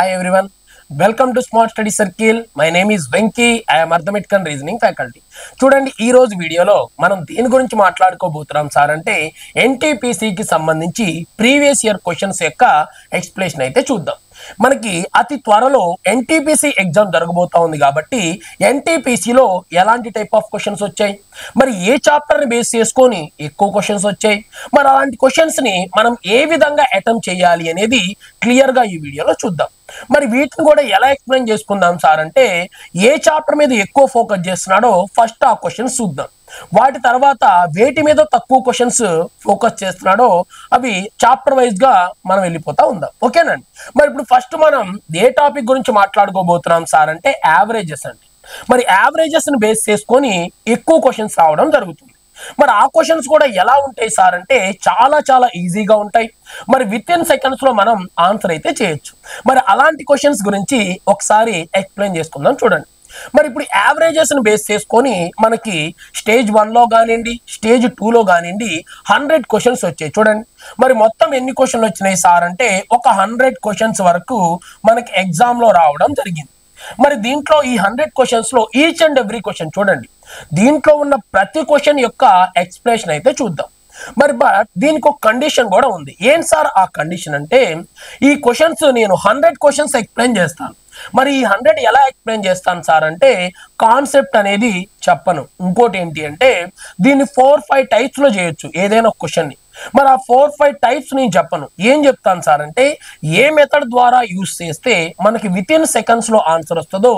Hi everyone, welcome to Smart Study Circle. My name is Venki. I am Arithmetic and Reasoning faculty. చూడండి ఈ రోజు వీడియోలో మనం దేని గురించి మాట్లాడుకోబోతున్నాం సార్ అంటే ఎన్టీపీసీకి సంబంధించి ప్రీవియస్ ఇయర్ క్వశ్చన్స్ యొక్క ఎక్స్ప్లెనేషన్ అయితే చూద్దాం. మనకి అతి త్వరలో ఎన్టీపీసీ ఎగ్జామ్ జరగబోతా ఉంది కాబట్టి ఎన్టీపీసీలో ఎలాంటి టైప్ ఆఫ్ క్వశ్చన్స్ వచ్చాయి, మరి ఏ చాప్టర్ని బేస్ చేసుకొని ఎక్కువ క్వశ్చన్స్ వచ్చాయి, మరి అలాంటి క్వశ్చన్స్ని మనం ఏ విధంగా అటెంప్ట్ చేయాలి అనేది క్లియర్గా ఈ వీడియోలో చూద్దాం. మరి వీటిని కూడా ఎలా ఎక్స్ప్లెయిన్ చేసుకుందాం సార్ అంటే ఏ చాప్టర్ మీద ఎక్కువ ఫోకస్ చేస్తున్నాడో ఫస్ట్ ఆ క్వశ్చన్స్ చూద్దాం. వాటి తర్వాత వేటి మీద తక్కువ క్వశ్చన్స్ ఫోకస్ చేస్తున్నాడో అవి చాప్టర్ వైజ్ గా మనం వెళ్ళిపోతా ఉందాం. ఓకేనండి. మరి ఇప్పుడు ఫస్ట్ మనం ఏ టాపిక్ గురించి మాట్లాడుకోబోతున్నాం సార్ అంటే యావరేజెస్ అండి. మరి యావరేజెస్ ని బేస్ చేసుకొని ఎక్కువ క్వశ్చన్స్ రావడం జరుగుతుంది. మరి ఆ క్వశ్చన్స్ కూడా ఎలా ఉంటాయి సార్ అంటే చాలా చాలా ఈజీగా ఉంటాయి. మరి విత్ ఇన్ సెకండ్స్ లో మనం ఆన్సర్ అయితే చేయొచ్చు. మరి అలాంటి క్వశ్చన్స్ గురించి ఒకసారి ఎక్స్ప్లెయిన్ చేసుకుందాం. చూడండి, మరి ఇప్పుడు యావరేజెస్ ని బేస్ చేసుకొని మనకి స్టేజ్ 1లో కానివ్వండి, స్టేజ్ 2లో కానివ్వండి 100 క్వశ్చన్స్ వచ్చాయి. చూడండి, మరి మొత్తం ఎన్ని క్వశ్చన్లు వచ్చినాయి సార్ అంటే ఒక 100 క్వశ్చన్స్ వరకు మనకి ఎగ్జామ్ లో రావడం జరిగింది. మరి దీంట్లో ఈ 100 క్వశ్చన్స్ లో ఈచ్ అండ్ ఎవ్రీ క్వశ్చన్ చూడండి, దీంట్లో ఉన్న ప్రతి క్వశ్చన్ యొక్క ఎక్స్ప్లెనేషన్ అయితే చూద్దాం. మరి బట్ దీనికి ఒక కండిషన్ కూడా ఉంది. ఏం సార్ ఆ కండిషన్ అంటే ఈ క్వశ్చన్స్ నేను 100 క్వశ్చన్స్ ఎక్స్ప్లెయిన్ చేస్తాను. మరి ఈ 100 ఎలా ఎక్స్ప్లెయిన్ చేస్తాను సార్ అంటే కాన్సెప్ట్ అనేది చెప్పను. ఇంకోటి ఏంటి అంటే దీన్ని 4-5 టైప్స్ లో చేయొచ్చు ఏదైనా ఒక క్వశ్చన్ ని. మరి ఆ 4-5 టైప్స్ నేను చెప్పను. ఏం చెప్తాను సార్ అంటే ఏ మెథడ్ ద్వారా యూస్ చేస్తే మనకి విత్ ఇన్ సెకండ్స్ లో ఆన్సర్ వస్తుందో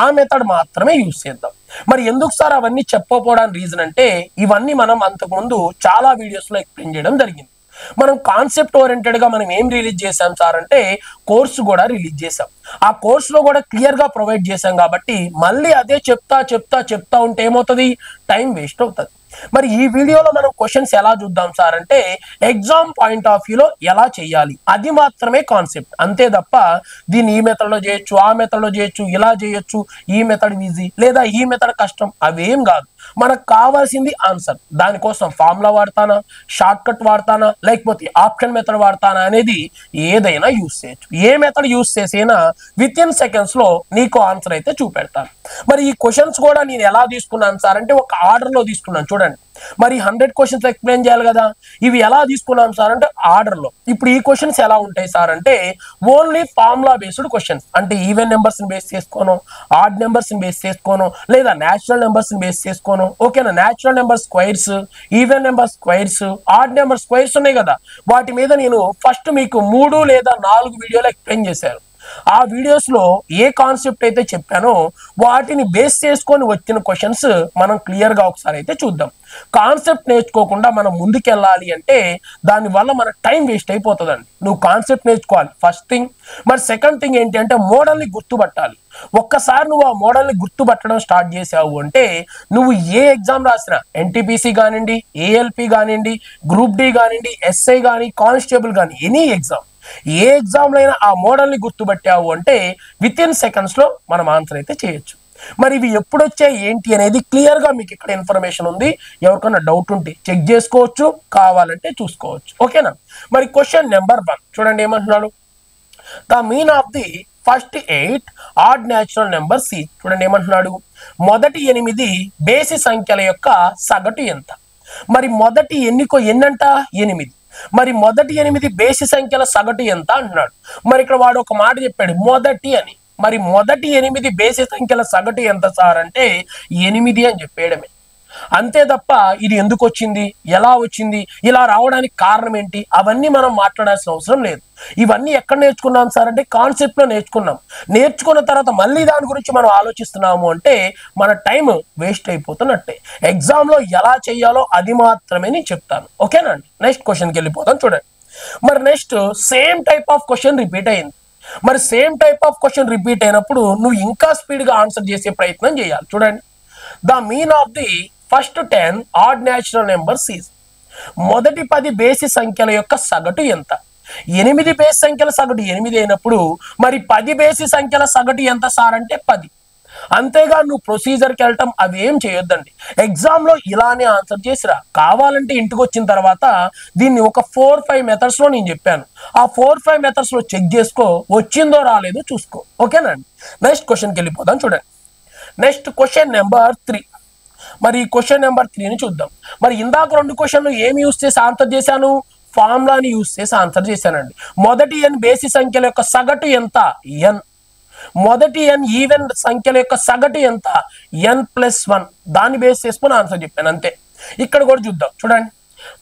ఆ మెథడ్ మాత్రమే యూస్ చేద్దాం. మరి ఎందుకు సార్ అవన్నీ చెప్పకపోవడానికి రీజన్ అంటే ఇవన్నీ మనం అంతకుముందు చాలా వీడియోస్ లో ఎక్స్ప్లెయిన్ చేయడం జరిగింది. మనం కాన్సెప్ట్ ఓరియంటెడ్ గా మనం ఏం రిలీజ్ చేసాం సార్ అంటే కోర్సు కూడా రిలీజ్ చేసాం. ఆ కోర్సులో కూడా క్లియర్ గా ప్రొవైడ్ చేసాం కాబట్టి మళ్ళీ అదే చెప్తా ఉంటే ఏమవుతుంది, టైం వేస్ట్ అవుతుంది. మరి ఈ వీడియోలో మనం క్వశ్చన్స్ ఎలా చూద్దాం సార్ అంటే ఎగ్జామ్ పాయింట్ ఆఫ్ వ్యూలో ఎలా చేయాలి అది మాత్రమే కాన్సెప్ట్. అంతే తప్ప దీన్ని ఈ మెథడ్ లో చేయొచ్చు, ఆ మెథడ్ లో చేయొచ్చు, ఇలా చేయొచ్చు, ఈ మెథడ్ ఈజీ లేదా ఈ మెథడ్ కష్టం అవేం కాదు. మనకు కావాల్సింది ఆన్సర్. దానికోసం ఫార్ములా వాడతానా, షార్ట్ కట్ వాడతానా, లేకపోతే ఆప్షన్ మెథడ్ వాడతానా అనేది ఏదైనా యూస్ చేయొచ్చు. ఏ మెథడ్ యూస్ చేసినా విత్ ఇన్ సెకండ్స్ లో నీకు ఆన్సర్ అయితే చూపెడతాను. మరి ఈ క్వశ్చన్స్ కూడా నేను ఎలా తీసుకున్నాను సార్ అంటే ఒక ఆర్డర్ లో తీసుకున్నాను. చూడండి, మరి 100 క్వశ్చన్స్ ఎక్స్ప్లెయిన్ చేయాలి కదా, ఇవి ఎలా తీసుకున్నాం సార్ అంటే ఆర్డర్ లో. ఇప్పుడు ఈ క్వశ్చన్స్ ఎలా ఉంటాయి సార్ అంటే ఓన్లీ ఫార్ములా బేస్డ్ క్వశ్చన్స్, అంటే ఈవెన్ నెంబర్స్ ని బేస్ చేసుకోను, ఆడ్ నెంబర్స్ ని బేస్ చేసుకోను, లేదా న్యాచురల్ నెంబర్స్ ని బేస్ చేసుకోను. ఓకేనా, natural number squares, even number squares, odd number squares ఉన్నాయి కదా, వాటి మీద నేను ఫస్ట్ మీకు 3 లేదా 4 వీడియోలు ఎక్స్ప్లెయిన్ చేశాను. ఆ వీడియోస్ లో ఏ కాన్సెప్ట్ అయితే చెప్పానో వాటిని బేస్ చేసుకొని వచ్చిన క్వశ్చన్స్ మనం క్లియర్ గా ఒకసారి అయితే చూద్దాం. కాన్సెప్ట్ నేర్చుకోకుండా మనం ముందుకెళ్ళాలి అంటే దాని వల్ల మన టైం వేస్ట్ అయిపోతుందండి. నువ్వు కాన్సెప్ట్ నేర్చుకోవాలి ఫస్ట్ థింగ్. మరి సెకండ్ థింగ్ ఏంటి అంటే మోడల్ ని గుర్తుపట్టాలి. ఒక్కసారి నువ్వు ఆ మోడల్ ని గుర్తుపట్టడం స్టార్ట్ చేసావు అంటే నువ్వు ఏ ఎగ్జామ్ రాసినా, ఎన్టీపీసీ కానివ్వండి, ఏఎల్పి కానివ్వండి, గ్రూప్ డి కానివ్వండి, ఎస్ఐ కానీ, కానిస్టేబుల్ కానీ, ఎనీ ఎగ్జామ్, ఏ ఎగ్జామ్ లో అయినా ఆ మోడల్ ని గుర్తుపట్టావు అంటే విత్ ఇన్ సెకండ్స్ లో మనం ఆన్సర్ అయితే చేయొచ్చు. మరి ఇవి ఎప్పుడు వచ్చాయి ఏంటి అనేది క్లియర్ గా మీకు ఇక్కడ ఇన్ఫర్మేషన్ ఉంది. ఎవరికైనా డౌట్ ఉంటే చెక్ చేసుకోవచ్చు, కావాలంటే చూసుకోవచ్చు. ఓకేనా. మరి క్వశ్చన్ నెంబర్ 1 చూడండి, ఏమంటున్నాడు, the mean of the first 8 odd natural numbers. చూడండి ఏమంటున్నాడు, మొదటి 8 బేసి సంఖ్యల యొక్క సగటు ఎంత. మరి మొదటి ఎన్నంట 8, మరి మొదటి 8 బేసి సంఖ్యల సగటు ఎంత అంటున్నాడు. మరి ఇక్కడ వాడు ఒక మాట చెప్పాడు మొదటి అని. మరి మొదటి 8 బేసి సంఖ్యల సగటు ఎంత సార్ అంటే 8 అని చెప్పేయడమే. అంతే తప్ప ఇది ఎందుకు వచ్చింది, ఎలా వచ్చింది, ఇలా రావడానికి కారణం ఏంటి అవన్నీ మనం మాట్లాడాల్సిన అవసరం లేదు. ఇవన్నీ ఎక్కడ నేర్చుకున్నాం సార్ అంటే కాన్సెప్ట్ లో నేర్చుకున్నాం. నేర్చుకున్న తర్వాత మళ్ళీ దాని గురించి మనం ఆలోచిస్తున్నాము అంటే మన టైం వేస్ట్ అయిపోతున్నట్టే. ఎగ్జామ్ లో ఎలా చేయాలో అది మాత్రమే నేను చెప్తాను. ఓకేనా అండి. నెక్స్ట్ క్వశ్చన్కి వెళ్ళిపోతాం. చూడండి, మరి next same type of question repeat అయింది. మరి same type of question repeat అయినప్పుడు నువ్వు ఇంకా స్పీడ్ గా ఆన్సర్ చేసే ప్రయత్నం చేయాలి. చూడండి, the mean of the first 10 add natural numbers is. మొదటి 10 బేసి సంఖ్యల యొక్క సగటు ఎంత. 8 బేసి సంఖ్యల సగటు 8 అయినప్పుడు మరి 10 బేసి సంఖ్యల సగటు ఎంత సార్ అంటే 10. అంతేగా నువ్వు ప్రొసీజర్కి వెళ్ళటం అవి ఏం చేయొద్దండి. ఎగ్జామ్లో ఇలానే ఆన్సర్ చేసిరా. కావాలంటే ఇంటికి వచ్చిన తర్వాత దీన్ని ఒక 4-5 మెథడ్స్లో నేను చెప్పాను. ఆ 4-5 మెథడ్స్లో చెక్ చేసుకో, వచ్చిందో రాలేదో చూసుకో. ఓకేనండి. నెక్స్ట్ క్వశ్చన్కి వెళ్ళిపోదాం. చూడండి, నెక్స్ట్ క్వశ్చన్ నెంబర్ 3. మరి ఈ క్వశ్చన్ నెంబర్ 3ని చూద్దాం. మరి ఇందాక 2 క్వశ్చన్లు ఏమి యూస్ చేసి ఆన్సర్ చేశాను? ఫార్ములాని యూస్ చేసి ఆన్సర్ చేశానండి. మొదటి n బేసి సంఖ్యల యొక్క సగటు ఎంత? n. మొదటి n ఈవెన్ సంఖ్యల యొక్క సగటు ఎంత? n+1. దాన్ని బేస్ చేసుకుని ఆన్సర్ చెప్పాను అంతే. ఇక్కడ కూడా చూద్దాం. చూడండి,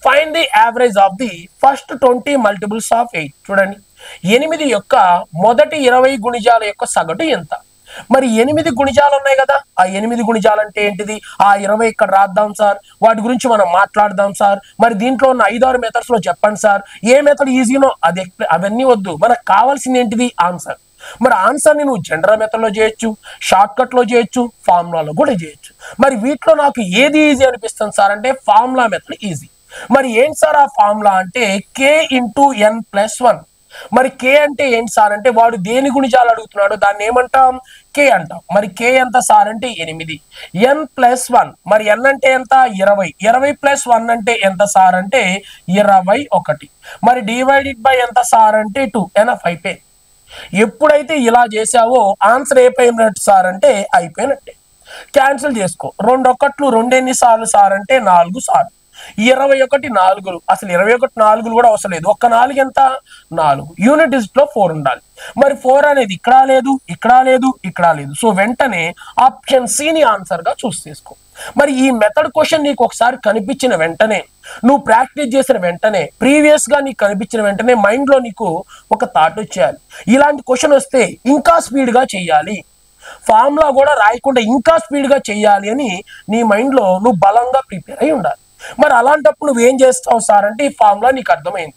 find the average of the first 20 multiples of 8. చూడండి, 8 యొక్క మొదటి 20 గుణిజాల యొక్క సగటు ఎంత? మరి 8 గుణిజాలు ఉన్నాయి కదా, ఆ 8 గుణిజాలు అంటే ఏంటిది? ఆ 20 ఇక్కడ రాద్దాం సార్, వాటి గురించి మనం మాట్లాడదాం సార్. మరి దీంట్లో ఉన్న 5-6 మెథడ్స్ లో చెప్పండి సార్, ఏ మెథడ్ ఈజీనో అది అవన్నీ వద్దు. మనకు కావాల్సింది ఏంటిది? ఆన్సర్. మరి ఆన్సర్ని నువ్వు జనరల్ మెథడ్లో చేయొచ్చు, షార్ట్ కట్లో చేయొచ్చు, ఫార్ములాలో కూడా చేయొచ్చు. మరి వీటిలో నాకు ఏది ఈజీ అనిపిస్తుంది సార్ అంటే ఫార్ములా మెథడ్ ఈజీ. మరి ఏంటి సార్ ఆ ఫార్ములా అంటే k×n+1. మరి కే అంటే ఏంటి సార్ అంటే వాడు దేని గుణిజాలు అడుగుతున్నాడో దాన్ని ఏమంటాం? కే అంటాం. మరి కే ఎంత సార్ అంటే 8. n+1 మరి n అంటే ఎంత? 20. 20+1 అంటే ఎంత సార్ అంటే 21. మరి డివైడెడ్ బై ఎంత సార్ అంటే 2. ఎనఫ్ అయిపోయింది. ఎప్పుడైతే ఇలా చేసావో ఆన్సర్ అయిపోయినట్టు సార్ అంటే అయిపోయినట్టే. క్యాన్సిల్ చేసుకో. 2 1 2 ఎన్నిసార్లు సార్ అంటే 4 సార్లు. 21 4. అసలు 21 4 కూడా అవసరం లేదు. ఒక్క 4 ఎంత? 4. యూనిట్ డిజిట్ లో 4 ఉండాలి. మరి 4 అనేది ఇక్కడ లేదు, ఇక్కడ లేదు, ఇక్కడ లేదు. సో వెంటనే ఆప్షన్ సిని ఆన్సర్ గా చూస్ చేసుకో. మరి ఈ మెథడ్ క్వశ్చన్ నీకు ఒకసారి కనిపించిన వెంటనే, నువ్వు ప్రాక్టీస్ చేసిన వెంటనే, ప్రీవియస్ గా నీకు కనిపించిన వెంటనే మైండ్ లో నీకు ఒక థాట్ వచ్చేయాలి. ఇలాంటి క్వశ్చన్ వస్తే ఇంకా స్పీడ్ గా చెయ్యాలి, ఫార్ములా కూడా రాయకుండా ఇంకా స్పీడ్ గా చెయ్యాలి అని నీ మైండ్ లో నువ్వు బలంగా ప్రిపేర్ అయి ఉండాలి. మరి అలాంటప్పుడు నువ్వేం చేస్తావు సార్ అంటే ఈ ఫార్ములా నీకు అర్థమైంది.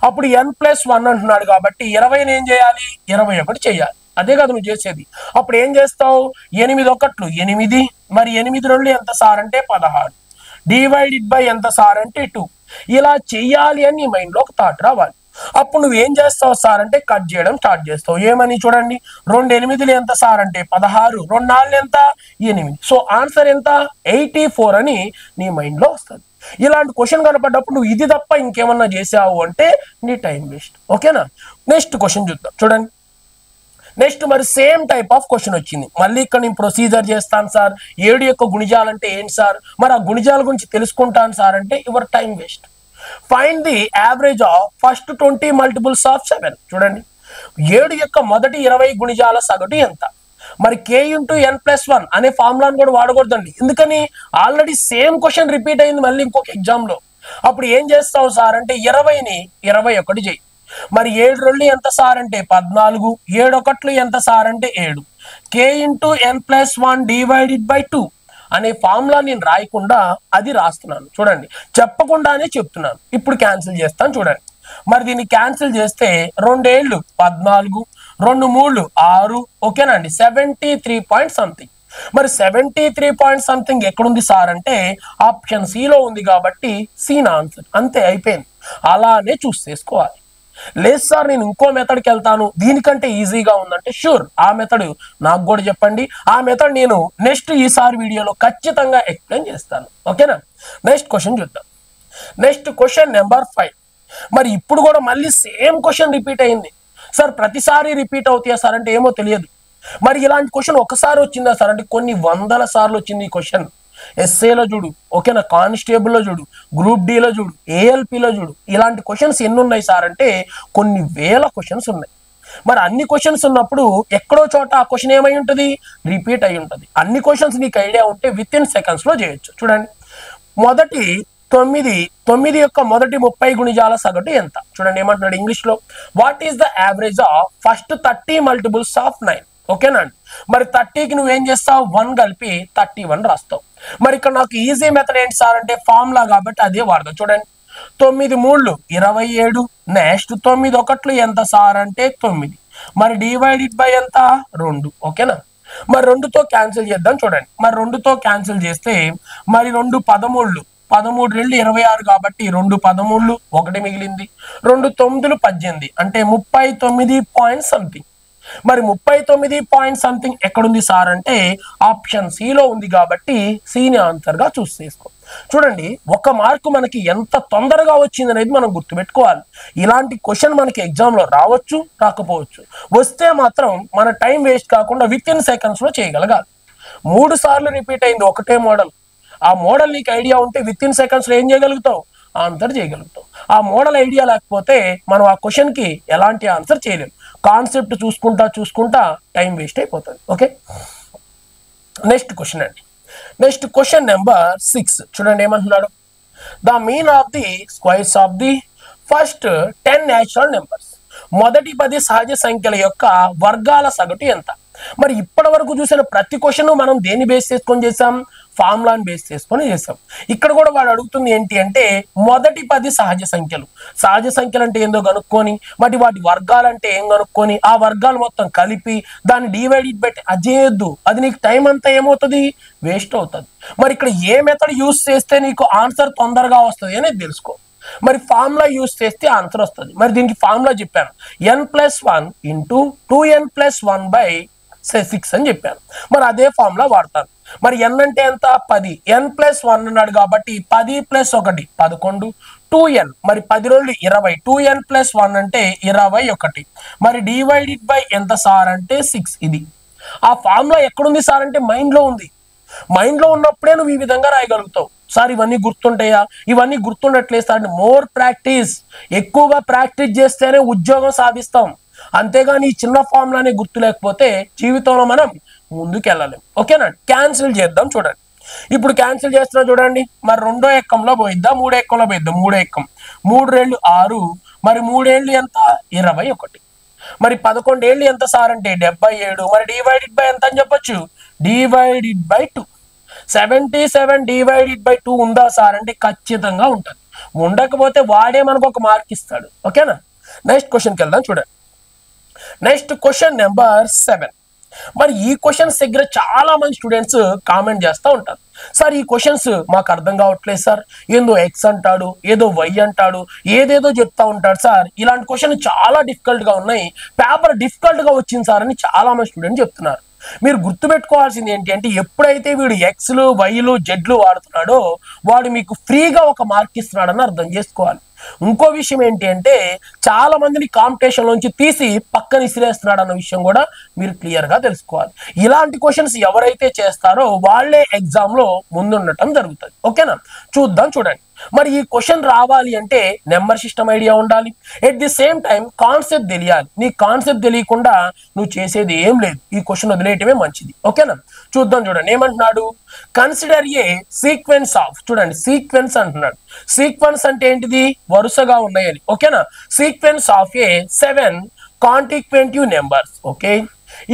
అప్పుడు n+1 అంటున్నాడు కాబట్టి 20ని ఏం చేయాలి? 21 చేయాలి. అదే కదా నువ్వు చేసేది. అప్పుడు ఏం చేస్తావు? 8 1 8. మరి 8 2 ఎంత సార్ అంటే 16. డివైడెడ్ బై ఎంత సార్ అంటే 2. ఇలా చెయ్యాలి అని నీ మైండ్ లో ఒక థాట్ రావాలి. అప్పుడు నువ్వేం చేస్తావు సార్ అంటే కట్ చేయడం స్టార్ట్ చేస్తావు. ఏమని చూడండి, 2 8 ఎంత సార్ అంటే 16. 2 4 ఎంత? 8. సో ఆన్సర్ ఎంత? 84 అని నీ మైండ్ లో వస్తుంది. ఇలాంటి క్వశ్చన్ కనపడ్డప్పుడు నువ్వు ఇది తప్ప ఇంకేమన్నా చేసావు అంటే నీ టైం వేస్ట్. ఓకేనా? నెక్స్ట్ క్వశ్చన్ చూద్దాం. చూడండి, నెక్స్ట్ మరి సేమ్ టైప్ ఆఫ్ క్వశ్చన్ వచ్చింది. మళ్ళీ ఇక్కడ నేను ప్రొసీజర్ చేస్తాను సార్. 7 యొక్క గుణిజాలు అంటే ఏంటి సార్? మరి ఆ గుణిజాల గురించి తెలుసుకుంటాను సార్ అంటే your time waste. Find the average of first 20 multiples of 7. చూడండి, 7 యొక్క మొదటి 20 గుణిజాల సగటు ఎంత? మరి k×n+1 అనే ఫార్ములాను కూడా వాడకూడదండి. ఎందుకని? ఆల్రెడీ సేమ్ క్వశ్చన్ రిపీట్ అయింది మళ్ళీ ఇంకొక ఎగ్జామ్ లో. అప్పుడు ఏం చేస్తావు సార్ అంటే 20ని 21 చేయి. మరి 7 2 ఎంత సార్ అంటే 14. 7 1 ఎంత సార్ అంటే 7. k×n+1 డివైడెడ్ బై 2 అనే ఫార్ములా నేను రాయకుండా అది రాస్తున్నాను. చూడండి, చెప్పకుండానే చెప్తున్నాను. ఇప్పుడు క్యాన్సిల్ చేస్తాను. చూడండి, మరి దీన్ని క్యాన్సిల్ చేస్తే 2 7 14, 2 3 6. ఓకేనండి, 73 పాయింట్ సంథింగ్. మరి 73 పాయింట్ సంథింగ్ ఎక్కడుంది సార్ అంటే ఆప్షన్ సిలో ఉంది కాబట్టి సీన్ ఆన్సర్. అంతే, అయిపోయింది. అలానే చూస్ చేసుకోవాలి. లేదు సార్ నేను ఇంకో మెథడ్కి వెళ్తాను, దీనికంటే ఈజీగా ఉందంటే షూర్ ఆ మెథడ్ నాకు కూడా చెప్పండి. ఆ మెథడ్ నేను నెక్స్ట్ ఈసారి వీడియోలో ఖచ్చితంగా ఎక్స్ప్లెయిన్ చేస్తాను. ఓకేనా? నెక్స్ట్ క్వశ్చన్ చూద్దాం. Next question number 5. మరి ఇప్పుడు కూడా మళ్ళీ సేమ్ క్వశ్చన్ రిపీట్ అయింది సార్. ప్రతిసారి రిపీట్ అవుతాయా సార్ అంటే ఏమో తెలియదు. మరి ఇలాంటి క్వశ్చన్ ఒకసారి వచ్చిందా సార్ అంటే కొన్ని వందల సార్లు వచ్చింది ఈ క్వశ్చన్. ఎస్ఏలో చూడు, ఓకేనా, కానిస్టేబుల్లో చూడు, గ్రూప్ డిలో చూడు, ఏఎల్పిలో చూడు. ఇలాంటి క్వశ్చన్స్ ఎన్ని ఉన్నాయి సార్ అంటే కొన్ని వేల క్వశ్చన్స్ ఉన్నాయి. మరి అన్ని క్వశ్చన్స్ ఉన్నప్పుడు ఎక్కడో చోట ఆ క్వశ్చన్ ఏమై ఉంటుంది? రిపీట్ అయి ఉంటుంది. అన్ని క్వశ్చన్స్ నీకు ఐడియా ఉంటే విత్ ఇన్ సెకండ్స్ లో చేయొచ్చు. చూడండి, మొదటి 9 యొక్క మొదటి 30 గుణిజాల సగటు ఎంత? చూడండి ఏమంటున్నాడు ఇంగ్లీష్ లో, what is the average of first 30 multiples of 9. ఓకేనా అండి? మరి 30కి నువ్వేం చేస్తావు? 1 కలిపి 31 రాస్తావు. మరి ఇక్కడ నాకు ఈజీ మెథడ్ ఏంటి సార్ అంటే ఫార్ములా కాబట్టి అదే వాడదాం. చూడండి, 9 3 27. నెక్స్ట్ 9 1 ఎంత సార్ అంటే 9. మరి డివైడెడ్ బై ఎంత? 2. ఓకేనా? మరి 2తో క్యాన్సిల్ చేద్దాం. చూడండి, మరి 2తో క్యాన్సిల్ చేస్తే మరి 2 13 13 2 26 కాబట్టి 2 13 1 మిగిలింది. 2 9 18 అంటే 39 పాయింట్ సంథింగ్. మరి 39 పాయింట్ సంథింగ్ ఎక్కడుంది సార్ అంటే ఆప్షన్ సిలో ఉంది కాబట్టి సిని ఆన్సర్గా చూస్ చేసుకో. చూడండి, ఒక మార్కు మనకి ఎంత తొందరగా వచ్చింది అనేది మనం గుర్తుపెట్టుకోవాలి. ఇలాంటి క్వశ్చన్ మనకి ఎగ్జామ్లో రావచ్చు, రాకపోవచ్చు. వస్తే మాత్రం మన టైం వేస్ట్ కాకుండా విత్ ఇన్ సెకండ్స్లో చేయగలగాలి. 3 సార్లు రిపీట్ అయింది ఒకటే మోడల్. ఆ మోడల్ నీకు ఐడియా ఉంటే విత్ ఇన్ సెకండ్స్లో ఏం చేయగలుగుతావు? ఆన్సర్ చేయగలుగుతాం. ఆ మోడల్ ఐడియా లేకపోతే మనం ఆ క్వశ్చన్కి ఎలాంటి ఆన్సర్ చేయలేం. కాన్సెప్ట్ చూసుకుంటా టైం వేస్ట్ అయిపోతుంది. ఓకే, నెక్స్ట్ క్వశ్చన్ అండి. Next question number 6. చూడండి ఏమంటున్నాడు. The mean of the squares of the first 10 natural numbers. మొదటి 10 సహజ సంఖ్యల యొక్క వర్గాల సగటు ఎంత? మరి ఇప్పటి వరకు చూసిన ప్రతి క్వశ్చన్ మనం దేన్ని బేస్ చేసుకొని చేసాం? ఫార్ములాని బేస్ చేసుకొని చేసాం. ఇక్కడ కూడా వాడు అడుగుతుంది ఏంటి అంటే మొదటి 10 సహజ సంఖ్యలు. సహజ సంఖ్యలు అంటే ఏందో కనుక్కొని, మరి వాటి వర్గాలు అంటే ఏం కనుక్కొని, ఆ వర్గాలు మొత్తం కలిపి దాన్ని డివైడెడ్ బై అజేయద్దు. అది నీకు టైం అంతా ఏమవుతుంది? వేస్ట్ అవుతుంది. మరి ఇక్కడ ఏ మెథడ్ యూస్ చేస్తే నీకు ఆన్సర్ తొందరగా వస్తుంది అనేది తెలుసుకో. మరి ఫార్ములా యూస్ చేస్తే ఆన్సర్ వస్తుంది. మరి దీనికి ఫార్ములా చెప్పాను, n+1 ఇంటూ 2n+1/6 అని చెప్పాను. మరి అదే ఫార్ములా వాడతాను. మరి n అంటే ఎంత? 10. n+1 అన్నాడు కాబట్టి 10 + 1 11. 2n మరి 10 రోజులు 20. 2n+1 అంటే 21. మరి డివైడెడ్ బై ఎంత సార్ అంటే 6. ఇది ఆ ఫార్ములా ఎక్కడుంది సార్ అంటే మైండ్లో ఉంది. మైండ్లో ఉన్నప్పుడే నువ్వు ఈ విధంగా రాయగలుగుతావు. సార్ ఇవన్నీ గుర్తుంటాయా? ఇవన్నీ గుర్తుండట్లేదు సార్ అంటే మోర్ ప్రాక్టీస్. ఎక్కువగా ప్రాక్టీస్ చేస్తేనే ఉద్యోగం సాధిస్తాం. అంతేగాని ఈ చిన్న ఫార్ములానే గుర్తు లేకపోతే జీవితంలో మనం ముందుకు వెళ్ళలేం. ఓకేనా? క్యాన్సిల్ చేద్దాం. చూడండి, ఇప్పుడు క్యాన్సిల్ చేస్తున్నా చూడండి. మరి 2వ ఎక్కంలో పోయిద్దాం, 3వ ఎక్కంలో పోయిద్దాం. 3వ ఎక్కం 3 2 6. మరి 3 ఏళ్ళు ఎంత? 21. మరి 11 ఏళ్ళు ఎంత సార్ అంటే 77. మరి డివైడెడ్ బై ఎంత అని చెప్పొచ్చు? Divided by 2. 77 డివైడెడ్ బై 2 ఉందా సార్ అంటే ఖచ్చితంగా ఉంటుంది. ఉండకపోతే వాడే మనకు ఒక మార్క్ ఇస్తాడు. ఓకేనా? నెక్స్ట్ క్వశ్చన్కి వెళ్దాం. చూడండి, నెక్స్ట్ క్వశ్చన్ నెంబర్ 7. మరి ఈ క్వశ్చన్స్ దగ్గర చాలా మంది స్టూడెంట్స్ కామెంట్ చేస్తూ ఉంటారు. సార్ ఈ క్వశ్చన్స్ మాకు అర్థం కావట్లేదు సార్, ఏదో ఎక్స్ అంటాడు, ఏదో వై అంటాడు, ఏదేదో చెప్తా ఉంటాడు సార్. ఇలాంటి క్వశ్చన్ చాలా డిఫికల్ట్గా ఉన్నాయి, పేపర్ డిఫికల్ట్గా వచ్చింది సార్ అని చాలా మంది స్టూడెంట్స్ చెప్తున్నారు. మీరు గుర్తుపెట్టుకోవాల్సింది ఏంటి అంటే ఎప్పుడైతే వీడు ఎక్స్లు వైలు జెడ్లు వాడుతున్నాడో వాడు మీకు ఫ్రీగా ఒక మార్క్ ఇస్తున్నాడని అర్థం చేసుకోవాలి. ఇంకో విషయం ఏంటి అంటే చాలా మందిని కాంపిటీషన్ లోంచి తీసి పక్కన ఇసిరేస్తున్నాడు అన్న విషయం కూడా మీరు క్లియర్ గా తెలుసుకోవాలి. ఇలాంటి క్వశ్చన్స్ ఎవరైతే చేస్తారో వాళ్ళే ఎగ్జామ్ లో ముందుండటం జరుగుతుంది. ఓకేనా? చూద్దాం. చూడండి, మరి ఈ క్వశ్చన్ రావాలి అంటే నెంబర్ సిస్టమ్ ఐడియా ఉండాలి. At the same time concept తెలియాలి. నీ కాన్సెప్ట్ తెలియకుండా నువ్వు చేసేది ఏం లేదు. ఈ క్వశ్చన్ వదిలేయటమే మంచిది. ఓకేనా? చూద్దాం. చూడండి ఏమంటున్నాడు. Consider a sequence of. చూడండి, సీక్వెన్స్ అంటున్నాడు. సీక్వెన్స్ అంటే ఏంటిది? వరుసగా ఉన్నాయని. ఓకేనా? Sequence of a 7 consecutive numbers. Okay,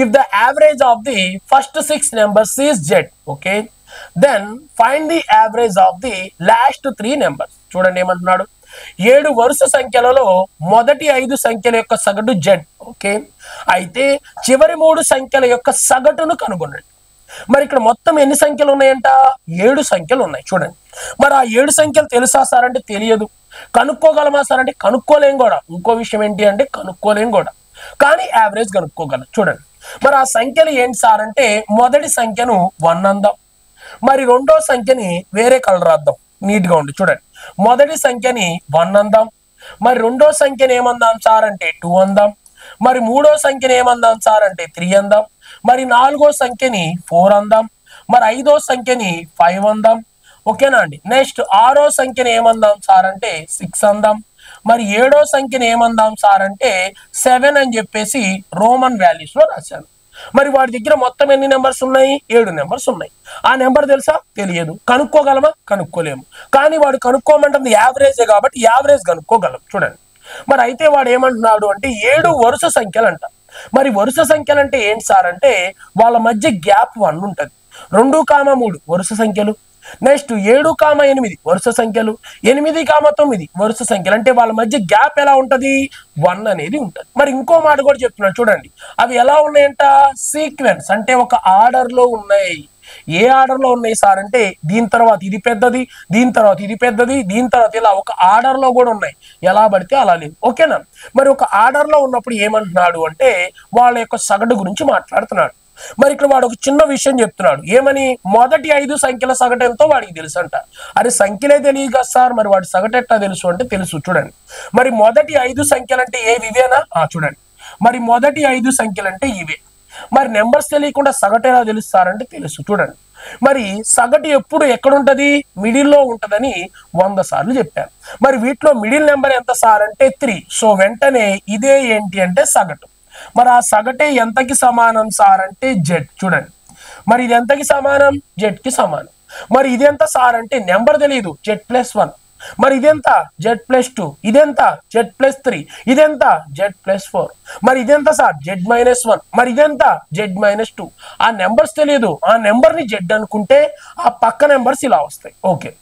if the average of the first 6 numbers is Z. Okay, then find the average of the last 3 numbers. చూడండి ఏమంటున్నాడు. 7 వరుస సంఖ్యలలో మొదటి 5 సంఖ్యల యొక్క సగటు Z. ఓకే, అయితే చివరి 3 సంఖ్యల యొక్క సగటును కనుగొనండి. మరి ఇక్కడ మొత్తం ఎన్ని సంఖ్యలు ఉన్నాయంట? 7 సంఖ్యలు ఉన్నాయి. చూడండి, మరి ఆ 7 సంఖ్యలు తెలుసా సార్ అంటే తెలియదు. కనుక్కోగలమా సార్ అంటే కనుక్కోలేం కూడా. ఇంకో విషయం ఏంటి అంటే కనుక్కోలేం కూడా, కానీ యావరేజ్ కనుక్కోగలం. చూడండి, మరి ఆ సంఖ్యలు ఏంటి సార్ అంటే మొదటి సంఖ్యను 1 అందాం. మరి రెండో సంఖ్యని వేరే కలర్ రాద్దాం, నీట్ గా ఉంది. చూడండి, మొదటి సంఖ్యని 1 అందాం. మరి రెండో సంఖ్యని ఏమందాం సార్ అంటే 2 అందాం. మరి మూడో సంఖ్యని ఏమందాం సార్ అంటే 3 అందాం. మరి నాలుగో సంఖ్యని 4 అందాం. మరి ఐదో సంఖ్యని 5 అందాం. ఓకేనా అండి? నెక్స్ట్ ఆరో సంఖ్యని ఏమందాం సార్ అంటే 6 అందాం. మరి ఏడో సంఖ్యని ఏమందాం సార్ అంటే 7 అని చెప్పేసి రోమన్ వాల్యూస్ లో రాశాను. మరి వాడి దగ్గర మొత్తం ఎన్ని నెంబర్స్ ఉన్నాయి? 7 నెంబర్స్ ఉన్నాయి. ఆ నెంబర్ తెలుసా? తెలియదు. కనుక్కోగలమా? కనుక్కోలేము. కానీ వాడు కనుక్కోమంటుంది యావరేజే కాబట్టి యావరేజ్ కనుక్కోగలం. చూడండి, మరి అయితే వాడు ఏమంటున్నాడు అంటే 7 వరుస సంఖ్యలు అంట. మరి వరుస సంఖ్యలు అంటే ఏంటి సార్ అంటే వాళ్ళ మధ్య గ్యాప్ 1 ఉంటుంది. 2,3 వరుస సంఖ్యలు. నెక్స్ట్ 7,8 వరుస సంఖ్యలు. 8,9 వరుస సంఖ్యలు. అంటే వాళ్ళ మధ్య గ్యాప్ ఎలా ఉంటది? 1 అనేది ఉంటుంది. మరి ఇంకో మాట కూడా చెప్తున్నాడు. చూడండి, అవి ఎలా ఉన్నాయంట? సీక్వెన్స్ అంటే ఒక ఆర్డర్ లో ఉన్నాయి. ఏ ఆర్డర్లో ఉన్నాయి సార్ అంటే దీని తర్వాత ఇది పెద్దది, దీని తర్వాత ఇది పెద్దది, దీని తర్వాత ఇలా ఒక ఆర్డర్లో కూడా ఉన్నాయి, ఎలా పడితే అలా లేదు. ఓకేనా? మరి ఒక ఆర్డర్లో ఉన్నప్పుడు ఏమంటున్నాడు అంటే వాళ్ళ యొక్క సగటు గురించి మాట్లాడుతున్నాడు. మరి ఇక్కడ వాడు ఒక చిన్న విషయం చెప్తున్నాడు, ఏమని? మొదటి 5 సంఖ్యల సగటు ఎంతో వాడికి తెలుసు అంట. అరే సంఖ్యలే తెలియదు కదా సార్, మరి వాడి సగటు ఎట్లా తెలుసు అంటే తెలుసు. చూడండి, మరి మొదటి 5 సంఖ్యలు అంటే ఏవి? ఇవేనా? చూడండి, మరి మొదటి 5 సంఖ్యలు అంటే ఇవే. మరి నెంబర్స్ తెలియకుండా సగటు ఎలా తెలుస్తారంటే తెలుసు. చూడండి, మరి సగటు ఎప్పుడు ఎక్కడ ఉంటది? మిడిల్లో ఉంటదని 100 సార్లు చెప్పాను. మరి వీటిలో మిడిల్ నెంబర్ ఎంత సార్ అంటే 3. సో వెంటనే ఇదే ఏంటి అంటే సగటు. మరి ఆ సగటే ఎంతకి సమానం సార్ అంటే జెడ్. చూడండి, మరి ఇది ఎంతకి సమానం? జెడ్ కి సమానం. మరి ఇదెంత సార్ అంటే నెంబర్ తెలియదు, Z+1. మరి ఇదెంత? Z+2. ఇదెంత? Z+3. ఇదెంత? Z+4. మరి ఇదెంత సార్? Z-1. మరి ఇదెంత? Z-2. ఆ నెంబర్స్ తెలియదు, ఆ నెంబర్ ని జెడ్ అనుకుంటే ఆ పక్క నెంబర్స్ ఇలా వస్తాయి. ఓకే,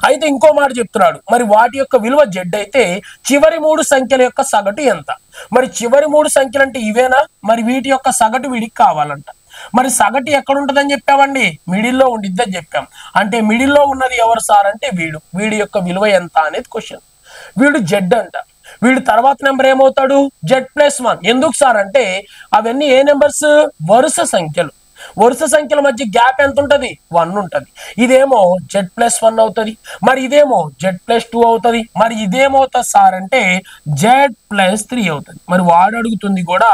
అయితే ఇంకో మాట చెప్తున్నాడు, మరి వాటి యొక్క విలువ జెడ్ అయితే చివరి 3 సంఖ్యల యొక్క సగటు ఎంత? మరి చివరి 3 సంఖ్యలు అంటే ఇవేనా? మరి వీటి యొక్క సగటు వీడికి కావాలంట. మరి సగటు ఎక్కడ ఉంటుందని చెప్పామండి? మిడిల్లో ఉండిద్దని చెప్పాం. అంటే మిడిల్లో ఉన్నది ఎవరు సార్ అంటే వీడి యొక్క విలువ ఎంత అనేది క్వశ్చన్. వీడు జెడ్ అంట. వీడు తర్వాత నెంబర్ ఏమవుతాడు? Z+1. ఎందుకు సార్ అంటే అవన్నీ ఏ నెంబర్స్? వరుస సంఖ్యలు. వరుస సంఖ్యల మధ్య గ్యాప్ ఎంత ఉంటది? 1 ఉంటది. ఇదేమో Z+1 అవుతుంది, మరి ఇదేమో Z+2 అవుతుంది, మరి ఇదేమవుతుంది సార్ అంటే Z+3 అవుతుంది. మరి వాడు అడుగుతుంది కూడా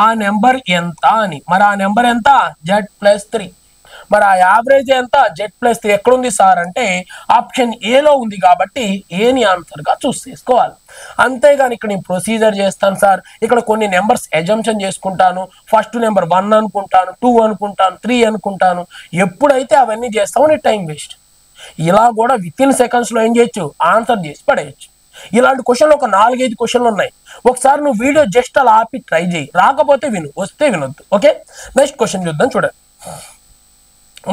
ఆ నెంబర్ ఎంత అని. మరి ఆ నెంబర్ ఎంత? Z+3. మరి ఆ యావరేజ్ ఎంత? Z+3 ఎక్కడుంది సార్ అంటే ఆప్షన్ ఏలో ఉంది కాబట్టి ఏని ఆన్సర్ గా చూస్ చేసుకోవాలి. అంతేగాని ఇక్కడ నేను ప్రొసీజర్ చేస్తాను సార్, ఇక్కడ కొన్ని నెంబర్స్ అజంప్షన్ చేసుకుంటాను, ఫస్ట్ నెంబర్ 1 అనుకుంటాను, 2 అనుకుంటాను, 3 అనుకుంటాను. ఎప్పుడైతే అవన్నీ చేస్తామో నీ టైం వేస్ట్. ఇలా కూడా విత్ ఇన్ సెకండ్స్ లో ఏం చేయొచ్చు? ఆన్సర్ చేసి పడేయచ్చు. ఇలాంటి క్వశ్చన్లు ఒక 4-5 క్వశ్చన్లు ఉన్నాయి. ఒకసారి నువ్వు వీడియో జస్ట్ అలా ఆపి ట్రై చేయి, రాకపోతే విను, వస్తే వినొద్దు. ఓకే, నెక్స్ట్ క్వశ్చన్ చూద్దాం. చూడండి,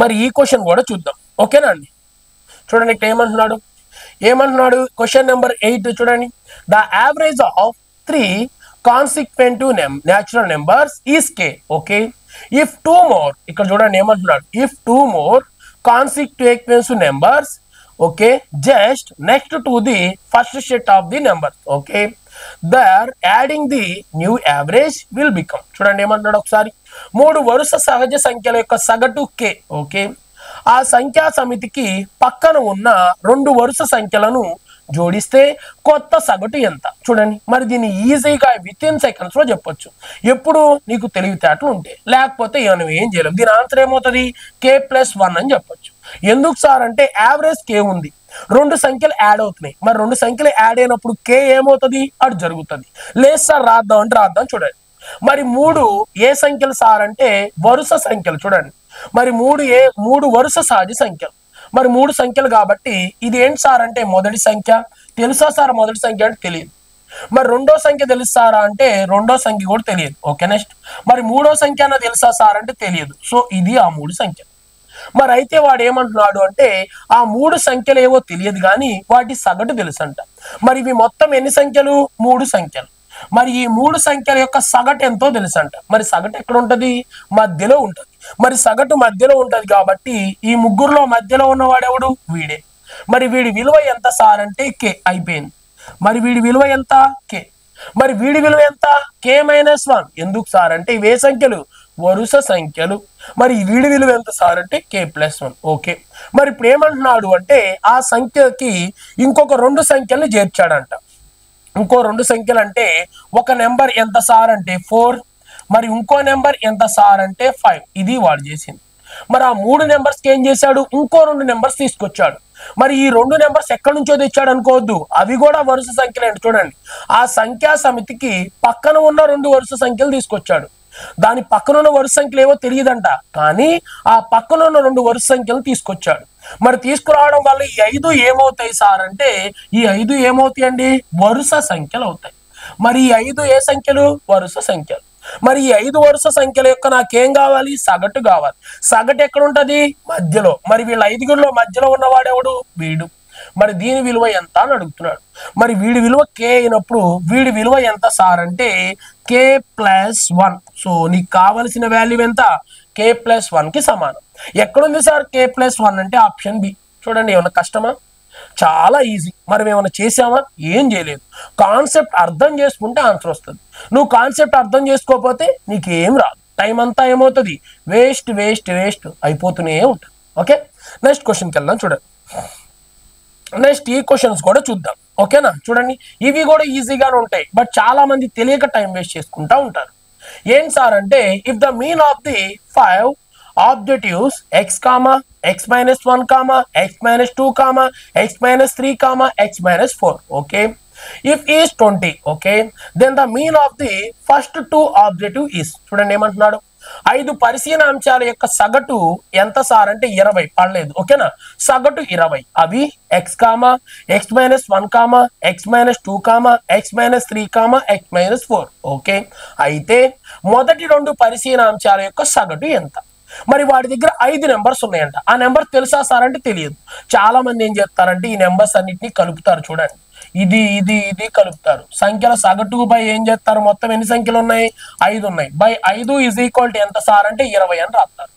మరి ఈ క్వశ్చన్ కూడా చూద్దాం. ఓకేనా అండి? చూడండి ఇక్కడ ఏమంటున్నాడు క్వశ్చన్ నెంబర్ 8 చూడండి. The average of 3 consecutive natural numbers is k. Okay, if 2 more, ఇక్కడ చూడండి ఏమంటున్నాడు, if 2 more consecutive numbers, okay, just next to the first set of the numbers, okay, then adding the new average will become. చూడండి ఏమంటున్నాడు ఒకసారి, 3 వరుస సహజ సంఖ్యల యొక్క సగటు k. ఓకే, ఆ సంఖ్యా సమితికి పక్కన ఉన్న 2 వరుస సంఖ్యలను జోడిస్తే కొత్త సగటు ఎంత? చూడండి, మరి దీన్ని ఈజీగా విత్ ఇన్ సెకండ్స్ లో చెప్పొచ్చు, ఎప్పుడు నీకు తెలివితేటలు ఉంటే. లేకపోతే మనం ఏం చేయలేం. దీని ఆన్సర్ ఏమవుతుంది? k+1 అని చెప్పొచ్చు. ఎందుకు సార్ అంటే యావరేజ్ k ఉంది, 2 సంఖ్యలు యాడ్ అవుతున్నాయి. మరి 2 సంఖ్యలు యాడ్ అయినప్పుడు k ఏమవుతుంది? అటు జరుగుతుంది. లేదు సార్ రాద్దాం అంటే రాద్దాం. చూడండి, మరి 3 ఏ సంఖ్యలు సార్ అంటే వరుస సంఖ్యలు. చూడండి, మరి 3 వరుస సహజ సంఖ్యలు. మరి 3 సంఖ్యలు కాబట్టి ఇది ఏంటి సార్ అంటే మొదటి సంఖ్య. తెలుసా సార్ మొదటి సంఖ్య అంటే తెలియదు. మరి రెండో సంఖ్య తెలుసారా అంటే రెండో సంఖ్య కూడా తెలియదు. ఓకే, నెక్స్ట్ మరి మూడో సంఖ్య అన్న తెలుసా సార్ అంటే తెలియదు. సో ఇది ఆ 3 సంఖ్య. మరి అయితే వాడు ఏమంటున్నాడు అంటే ఆ 3 సంఖ్యలు ఏవో తెలియదు కానీ వాటి సగటు తెలుసు అంట. మరి ఇవి మొత్తం ఎన్ని సంఖ్యలు? 3 సంఖ్యలు. మరి ఈ 3 సంఖ్యల యొక్క సగటు ఎంతో తెలుసు అంట. మరి సగటు ఎక్కడ ఉంటది? మధ్యలో ఉంటది. మరి సగటు మధ్యలో ఉంటది కాబట్టి ఈ ముగ్గురులో మధ్యలో ఉన్నవాడెవడు? వీడే. మరి వీడి విలువ ఎంత సార్ అంటే k. అయిపోయింది. మరి వీడి విలువ ఎంత? k. మరి వీడి విలువ ఎంత? k-1. ఎందుకు సార్ అంటే ఇవే సంఖ్యలు? వరుస సంఖ్యలు. మరి వీడి విలువ ఎంత సార్ అంటే k+1. ఓకే, మరి ఇప్పుడు ఏమంటున్నాడు అంటే ఆ సంఖ్యకి ఇంకొక 2 సంఖ్యల్ని చేర్చాడంట. ఇంకో 2 సంఖ్యలు అంటే ఒక నెంబర్ ఎంత సార్ అంటే 4, మరి ఇంకో నెంబర్ ఎంత సార్ అంటే 5. ఇది వాడు చేసింది. మరి ఆ 3 నెంబర్స్కి ఏం చేశాడు? ఇంకో 2 నెంబర్స్ తీసుకొచ్చాడు. మరి ఈ 2 నెంబర్స్ ఎక్కడి నుంచో తెచ్చాడు అనుకోవద్దు, అవి కూడా వరుస సంఖ్యలు అంటే. చూడండి, ఆ సంఖ్యా సమితికి పక్కన ఉన్న 2 వరుస సంఖ్యలు తీసుకొచ్చాడు. దాని పక్కన ఉన్న వరుస సంఖ్యలు ఏవో తెలియదంట, కానీ ఆ పక్కన ఉన్న 2 వరుస సంఖ్యలు తీసుకొచ్చాడు. మరి తీసుకురావడం వల్ల ఈ 5 ఏమవుతాయి సార్ అంటే ఈ 5 ఏమవుతాయి అండి? వరుస సంఖ్యలు అవుతాయి. మరి ఈ 5 ఏ సంఖ్యలు? వరుస సంఖ్యలు. మరి ఈ 5 వరుస సంఖ్యల యొక్క నాకేం కావాలి? సగటు కావాలి. సగటు ఎక్కడ ఉంటది? మధ్యలో. మరి వీళ్ళ 5గురిలో మధ్యలో ఉన్నవాడెవడు? వీడు. మరి దీని విలువ ఎంత అని అడుగుతున్నాడు. మరి వీడి విలువ k అయినప్పుడు వీడి విలువ ఎంత సార్ అంటే k+1. సో నీకు కావలసిన వాల్యూ ఎంత? k+1 కి సమానం. ఎక్కడుంది సార్ k+1 అంటే ఆప్షన్ బి. చూడండి, ఏమన్నా కష్టమా? చాలా ఈజీ. మరి ఏమైనా చేసామా? ఏం చేయలేదు. కాన్సెప్ట్ అర్థం చేసుకుంటే ఆన్సర్ వస్తుంది. నువ్వు కాన్సెప్ట్ అర్థం చేసుకోకపోతే నీకేం రాదు. టైం అంతా ఏమవుతుంది? వేస్ట్ వేస్ట్ వేస్ట్ అయిపోతూనే ఉంటుంది. ఓకే, నెక్స్ట్ క్వశ్చన్కి వెళ్దాం. చూడండి, నెక్స్ట్ ఈ క్వశ్చన్స్ కూడా చూద్దాం. ఓకేనా? చూడండి, ఇవి కూడా ఈజీగానే ఉంటాయి, బట్ చాలా మంది తెలియక టైం వేస్ట్ చేసుకుంటా ఉంటారు. ఏంటి సార్ అంటే if the mean of the 5 objectives x comma x minus 1 comma x minus 2 comma x minus 3 comma x minus 4, okay, if is 20, okay, then the mean of the first two objective is. చూడండి ఏమంటున్నాడు, 5 పరిశీలన అంశాల యొక్క సగటు ఎంత sir అంటే 20. పడలేదు, ఓకేనా? సగటు 20. అవి x comma x minus 1 comma x minus 2 comma x minus 3 comma x minus 4, okay. అయితే మొదటి 2 పరిశీలన అంశాల యొక్క సగటు ఎంత? మరి వాడి దగ్గర 5 నెంబర్స్ ఉన్నాయంట. ఆ నెంబర్ తెలుసా సార్ అంటే తెలియదు. చాలా మంది ఏం చేస్తారంటే ఈ నెంబర్స్ అన్నిటిని కలుపుతారు. చూడండి, ఇది ఇది ఇది కలుపుతారు. సంఖ్యల సగటు బై ఏం చేస్తారు? మొత్తం ఎన్ని సంఖ్యలు ఉన్నాయి? 5 ఉన్నాయి. బై 5 ఈజ్ ఈక్వల్ టు ఎంత సార్ అంటే 20 అని రాస్తారు.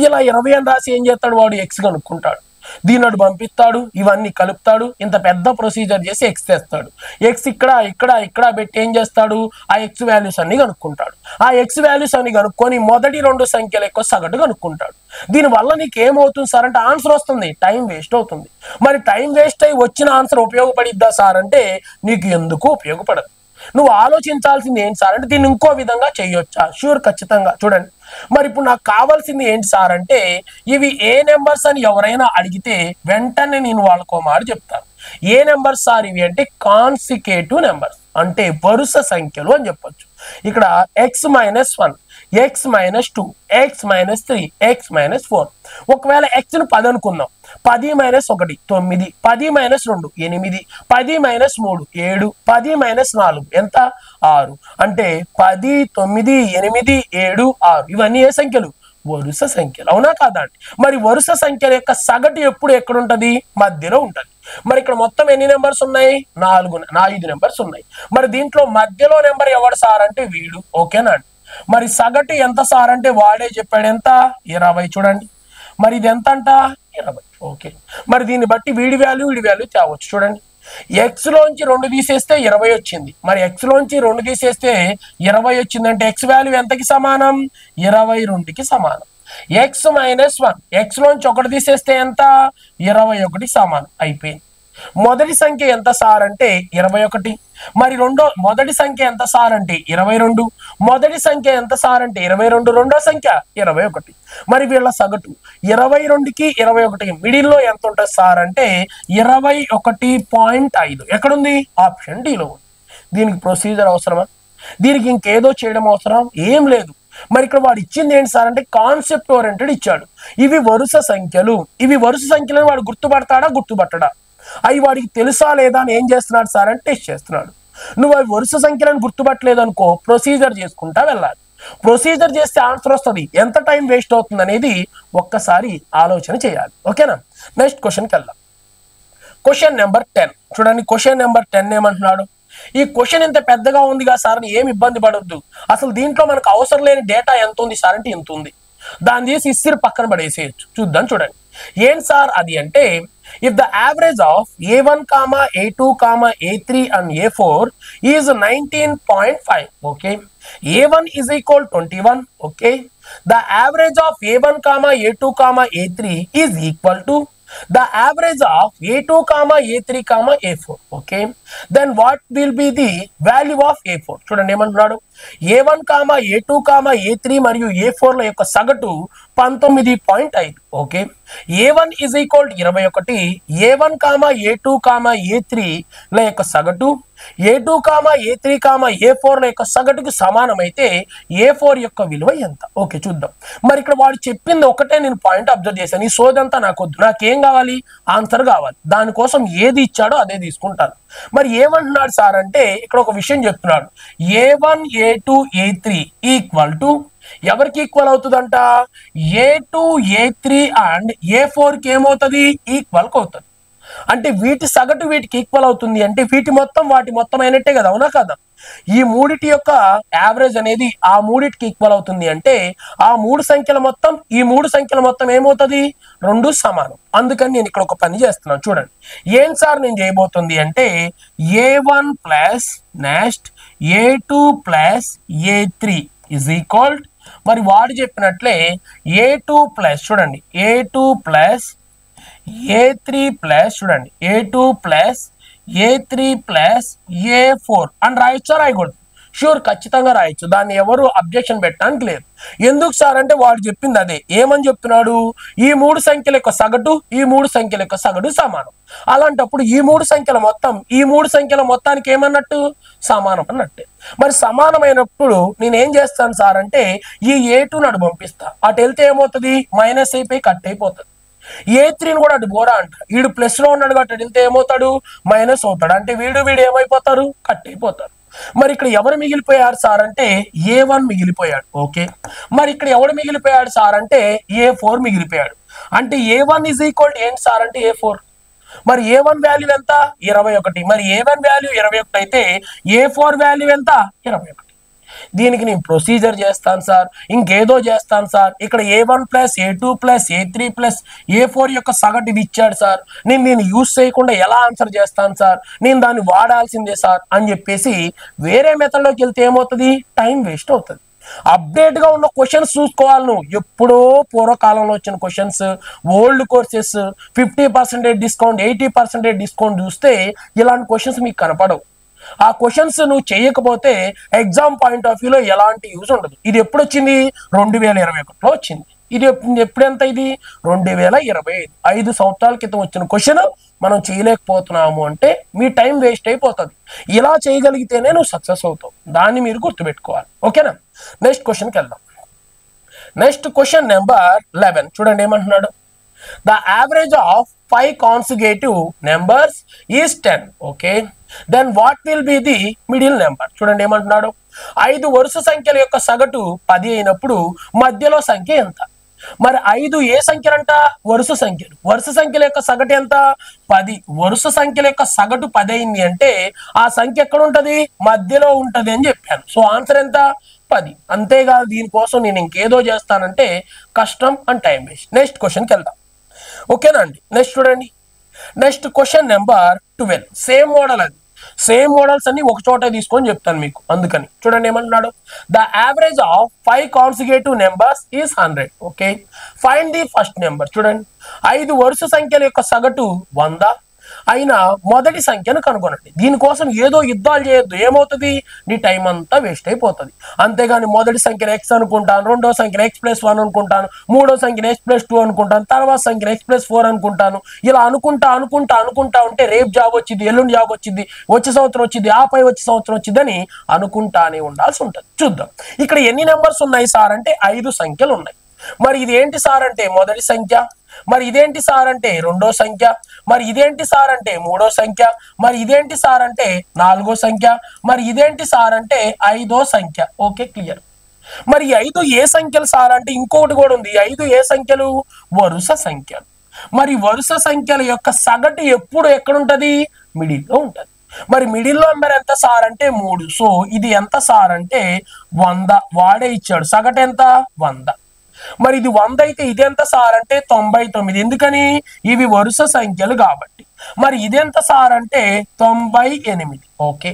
ఇలా 20 అని రాసి ఏం చేస్తాడు? వాడు ఎక్స్ కనుక్కుంటాడు. దీనిని పంపిస్తాడు, ఇవన్నీ కలుపుతాడు, ఇంత పెద్ద ప్రొసీజర్ చేసి ఎక్స్ తెస్తాడు. ఎక్స్ ఇక్కడ ఇక్కడ ఇక్కడ పెట్టి ఏం చేస్తాడు? ఆ ఎక్స్ వాల్యూస్ అన్ని కనుక్కుంటాడు. ఆ ఎక్స్ వాల్యూస్ అన్ని కనుక్కొని మొదటి 2 సంఖ్యల యొక్క సగటు కనుక్కుంటాడు. దీనివల్ల నీకు ఏమవుతుంది సార్ అంటే ఆన్సర్ వస్తుంది, టైం వేస్ట్ అవుతుంది. మరి టైం వేస్ట్ అయ్యి వచ్చిన ఆన్సర్ ఉపయోగపడిద్దా సార్ అంటే నీకు ఎందుకు ఉపయోగపడదు. నువ్వు ఆలోచించాల్సింది ఏంటి సార్ అంటే దీన్ని ఇంకో విధంగా చేయొచ్చా? షూర్, ఖచ్చితంగా. చూడండి, మరి ఇప్పుడు నాకు కావాల్సింది ఏంటి సార్ అంటే ఇవి ఏ నెంబర్స్ అని ఎవరైనా అడిగితే వెంటనే నేను వాళ్ళకో మాట చెప్తాను. ఏ నెంబర్స్ సార్ ఇవి అంటే కాన్సిక్యూటివ్ నెంబర్స్, అంటే వరుస సంఖ్యలు అని చెప్పొచ్చు. ఇక్కడ x - 1 x - 2 x - 3 x - 4. ఒకవేళ x ను 10 అనుకుందాం. 10 - 1 9, 10 - 2 8, 10 - 3 7, 10 - 4 ఎంత? 6. అంటే 10 9 8 7 6 ఇవన్నీ ఏ సంఖ్యలు? వరుస సంఖ్యలు. అవునా కాదా అండి? మరి వరుస సంఖ్యల యొక్క సగటు ఎప్పుడు ఎక్కడ ఉంటది? మధ్యలో ఉంటది. మరి ఇక్కడ మొత్తం ఎన్ని నెంబర్స్ ఉన్నాయి? 5 నెంబర్స్ ఉన్నాయి. మరి దీంట్లో మధ్యలో నెంబర్ ఎవడు సార్ అంటే వీడు, ఓకేనా అండి? మరి సగటు ఎంత సార్ అంటే వాడే చెప్పాడు, ఎంత? 20. చూడండి, మరి ఇది ఎంత అంట? 20, ఓకే. మరి దీన్ని బట్టి వీడి వాల్యూ తేవచ్చు. చూడండి, ఎక్స్ లోంచి 2 తీసేస్తే 20 వచ్చింది. మరి ఎక్స్ లోంచి 2 తీసేస్తే 20 వచ్చిందంటే ఎక్స్ వాల్యూ ఎంతకి సమానం? 22కి సమానం. ఎక్స్ - 1 ఎక్స్ లోంచి 1 తీసేస్తే ఎంత? 21కి సమానం. అయిపోయింది. మొదటి సంఖ్య ఎంత సార్ అంటే 21. మరి మొదటి సంఖ్య ఎంత సార్ అంటే 22. మొదటి సంఖ్య ఎంత సార్ అంటే 22. రెండో సంఖ్య 21. మరి వీళ్ళ సగటు 22కి 21కి మిడిల్లో ఎంత ఉంటుంది సార్ అంటే 21.5. ఎక్కడుంది? ఆప్షన్ డిలో ఉంది. దీనికి ప్రొసీజర్ అవసరమా? దీనికి ఇంకేదో చేయడం అవసరం ఏం లేదు. మరి ఇక్కడ వాడు ఇచ్చింది ఏంటి సార్ అంటే కాన్సెప్ట్ ఓరియంటెడ్ ఇచ్చాడు. ఇవి వరుస సంఖ్యలు. ఇవి వరుస సంఖ్యలను వాడు గుర్తుపడతాడా గుర్తుపట్టడా? అవి వాడికి తెలుసా లేదా అని ఏం చేస్తున్నాడు సార్ అంటే టెస్ట్ చేస్తున్నాడు. నువ్వు అవి వరుస సంఖ్యలను గుర్తుపట్టలేదు అనుకో, ప్రొసీజర్ చేసుకుంటా వెళ్ళాలి. ప్రొసీజర్ చేస్తే ఆన్సర్ వస్తుంది. ఎంత టైం వేస్ట్ అవుతుంది అనేది ఒక్కసారి ఆలోచన చేయాలి. ఓకేనా? నెక్స్ట్ క్వశ్చన్కి వెళ్దాం. Question number 10. చూడండి, క్వశ్చన్ నెంబర్ 10 ఏమంటున్నాడు? ఈ క్వశ్చన్ ఇంత పెద్దగా ఉందిగా సార్ అని ఏమి ఇబ్బంది పడొద్దు. అసలు దీంట్లో మనకు అవసరం లేని డేటా ఎంత ఉంది సార్ అంటే ఇంత ఉంది. దాన్ని తీసి ఇస్సిరి పక్కన పడేసేయచ్చు. చూద్దాం. చూడండి, ఏంటి సార్ అది అంటే if the average of a1, a2, a3 and a4 is 19.5, okay, a1 is equal 21, okay, the average of a1, a2, a3 is equal to the average of a2, a3, a4, okay, then what will be the value of a4? చూడండి ఏమంటున్నాడు, a1, a2, a3 మరియు a4 ల యొక్క సగటు 19.5, okay. a1 is equal to 21, a1, a2, a3 ల యొక్క సగటు a2, a3, a4 ల యొక్క సగటుకు సమానమైతే a4 యొక్క విలువ ఎంత? ఓకే, చూద్దాం. మరి ఇక్కడ వాడు చెప్పింది ఒకటే నేను పాయింట్ అబ్జర్వ్ చేశాను. ఈ సోదంతా నాకొద్దు. నాకేం కావాలి? ఆన్సర్ కావాలి. దానికోసం ఏది ఇచ్చాడో అదే తీసుకుంటాను. మరి ఏమంటున్నాడు సార్ అంటే ఇక్కడ ఒక విషయం చెప్తున్నాడు. a1, a2, a3 equal to ఎవరికి ఈక్వల్ అవుతుందంట? a2, a3 అండ్ a4కి ఏమవుతుంది? ఈక్వల్ అవుతుంది. అంటే వీటి సగటు వీటికి ఈక్వల్ అవుతుంది అంటే వాటి మొత్తం అయినట్టే కదా, అవునా కదా? ఈ మూడిటి యొక్క యావరేజ్ అనేది ఆ మూడిటికి ఈక్వల్ అవుతుంది అంటే ఆ ఈ మూడు సంఖ్యల మొత్తం ఏమవుతుంది? రెండు సమానం. అందుకని నేను ఇక్కడ ఒక పని చేస్తున్నాను చూడండి. ఏం సార్ నేను చేయబోతుంది అంటే A1 plus next A2 plus A3 is equal, మరి వాడు చెప్పినట్లే A2 ప్లస్ చూడండి A2 ప్లస్ A3 ప్లస్ చూడండి A2 plus A3 plus A4 అని రాయొచ్చా? రాయకూడదు? షూర్, ఖచ్చితంగా రాయొచ్చు. దాన్ని ఎవరు అబ్జెక్షన్ పెట్టడానికి లేదు. ఎందుకు సార్ అంటే వాడు చెప్పింది అదే. ఏమని చెప్తున్నాడు? ఈ మూడు సంఖ్యల యొక్క సగటు సమానం. అలాంటప్పుడు ఈ మూడు సంఖ్యల మొత్తానికి ఏమన్నట్టు? సమానం అన్నట్టే. మరి సమానమైనప్పుడు నేనేం చేస్తాను సార్ అంటే ఈ A2 అటు పంపిస్తా. అటు వెళ్తే ఏమవుతుంది? మైనస్ అయిపోయి కట్ అయిపోతుంది. A3 కూడా అటు బోరా అంట. వీడు ప్లస్ లో ఉన్నాడు కాబట్టి వెళ్తే ఏమవుతాడు? మైనస్ అవుతాడు. అంటే వీడు ఏమైపోతారు? కట్ అయిపోతారు. మరి ఇక్కడ ఎవరు మిగిలిపోయారు సార్ అంటే A1 మిగిలిపోయాడు. ఓకే, మరి ఇక్కడ ఎవడు మిగిలిపోయాడు సార్ అంటే A4 మిగిలిపోయాడు. అంటే A1 ఈజ్ ఈక్వల్ ఏంటి సార్ అంటే A4. మరి A1 వాల్యూ ఎంత? 21. మరి A1 వాల్యూ 21 అయితే A4 వాల్యూ ఎంత? 21. దీనికి నేను ప్రొసీజర్ చేస్తాను సార్, ఇంకేదో చేస్తాను సార్. ఇక్కడ A1 plus A2 plus A3 plus A4 యొక్క సగటు ఇది ఇచ్చాడు సార్, నేను యూజ్ చేయకుండా ఎలా ఆన్సర్ చేస్తాను సార్, నేను దాన్ని వాడాల్సిందే సార్ అని చెప్పేసి వేరే మెథడ్లోకి వెళ్తే ఏమవుతుంది? టైం వేస్ట్ అవుతుంది. అప్డేట్ గా ఉన్న క్వశ్చన్స్ చూసుకోవాలి నువ్వు. ఎప్పుడో పూర్వకాలంలో వచ్చిన questions, old courses, 50% discount, 80% discount చూస్తే ఇలాంటి క్వశ్చన్స్ మీకు కనపడవు. ఆ క్వశ్చన్స్ నువ్వు చేయకపోతే ఎగ్జామ్ పాయింట్ ఆఫ్ వ్యూలో ఎలాంటి యూజ్ ఉండదు. ఇది ఎప్పుడు వచ్చింది? 2021లో వచ్చింది. ఇది ఎప్పుడెంత? ఇది 2025. 5 సంవత్సరాల క్రితం వచ్చిన క్వశ్చన్ మనం చేయలేకపోతున్నాము అంటే మీ టైం వేస్ట్ అయిపోతుంది. ఇలా చేయగలిగితేనే నువ్వు సక్సెస్ అవుతావు. దాన్ని మీరు గుర్తుపెట్టుకోవాలి. ఓకేనా? నెక్స్ట్ క్వశ్చన్కి వెళ్దాం. నెక్స్ట్ క్వశ్చన్ నెంబర్ 11 చూడండి ఏమంటున్నాడు? The average of 5 consecutive numbers is 10. Okay, then what will be the middle number? చూడండి ఏమంటున్నాడు? 5 వరుస సంఖ్యల యొక్క సగటు 10 అయినప్పుడు మధ్యలో సంఖ్య ఎంత? మరి 5 ఏ సంఖ్యలంట? వరుస సంఖ్యలు. వరుస సంఖ్యల యొక్క సగటు ఎంత? 10. వరుస సంఖ్యల యొక్క సగటు 10 అయింది అంటే ఆ సంఖ్య ఎక్కడ ఉంటది? మధ్యలో ఉంటది అని చెప్పాను. సో ఆన్సర్ ఎంత? 10. అంతేగాదు దీనికోసం నేను ఇంకేదో చేస్తానంటే కష్టం అండ్ టైం వేస్ట్. నెక్స్ట్ క్వశ్చన్కి వెళ్దాం. ఓకేనా అండి? నెక్స్ట్ చూడండి. Next question number 12. Same model. అది సేమ్ మోడల్స్ అన్ని ఒక చోట తీసుకొని చెప్తాను మీకు. అందుకని చూడండి ఏమంటున్నాడు? The average of 5 consecutive numbers is 100. Okay, find the first number. చూడండి 5 వరుస సంఖ్యల యొక్క సగటు 100 అయినా మొదటి సంఖ్యను కనుగొనండి. దీనికోసం ఏదో యుద్ధాలు చేయొద్దు. ఏమవుతుంది? నీ టైం అంతా వేస్ట్ అయిపోతుంది. అంతేగాని మొదటి సంఖ్యను x అనుకుంటాను, రెండో సంఖ్యను x+1 అనుకుంటాను, మూడో సంఖ్యను x+2 అనుకుంటాను, తర్వాత సంఖ్యను x+4 అనుకుంటాను. ఇలా అనుకుంటా ఉంటే రేపు జాబ్ వచ్చింది, ఎల్లుండి జాబ్ వచ్చింది, వచ్చే సంవత్సరం వచ్చింది, ఆపై వచ్చే సంవత్సరం వచ్చిందని అనుకుంటానే ఉండాల్సి ఉంటుంది. చూద్దాం ఇక్కడ ఎన్ని నెంబర్స్ ఉన్నాయి సార్ అంటే 5 సంఖ్యలు ఉన్నాయి. మరి ఇది ఏంటి సార్ అంటే మొదటి సంఖ్య, మరి ఇదేంటి సార్ అంటే రెండో సంఖ్య, మరి ఇదేంటి సార్ అంటే మూడో సంఖ్య, మరి ఇదేంటి సార్ అంటే నాలుగో సంఖ్య, మరి ఇదేంటి సార్ అంటే 5వ సంఖ్య. Okay, clear. మరి 5 ఏ సంఖ్యలు సార్ అంటే ఇంకొకటి కూడా ఉంది. 5 ఏ సంఖ్యలు? వరుస సంఖ్యలు. మరి వరుస సంఖ్యల యొక్క సగటు ఎప్పుడు ఎక్కడుంటది? మిడిల్లో ఉంటది. మరి మిడిల్లో నెంబర్ ఎంత సార్ అంటే 3. సో ఇది ఎంత సార్ అంటే 100. వాడే ఇచ్చాడు. సగటు ఎంత? 100. మరి ఇది 100 అయితే ఇదెంత సార్ అంటే 99. ఎందుకని? ఇవి వరుస సంఖ్యలు కాబట్టి. మరి ఇదెంత సార్ అంటే 98. ఓకే,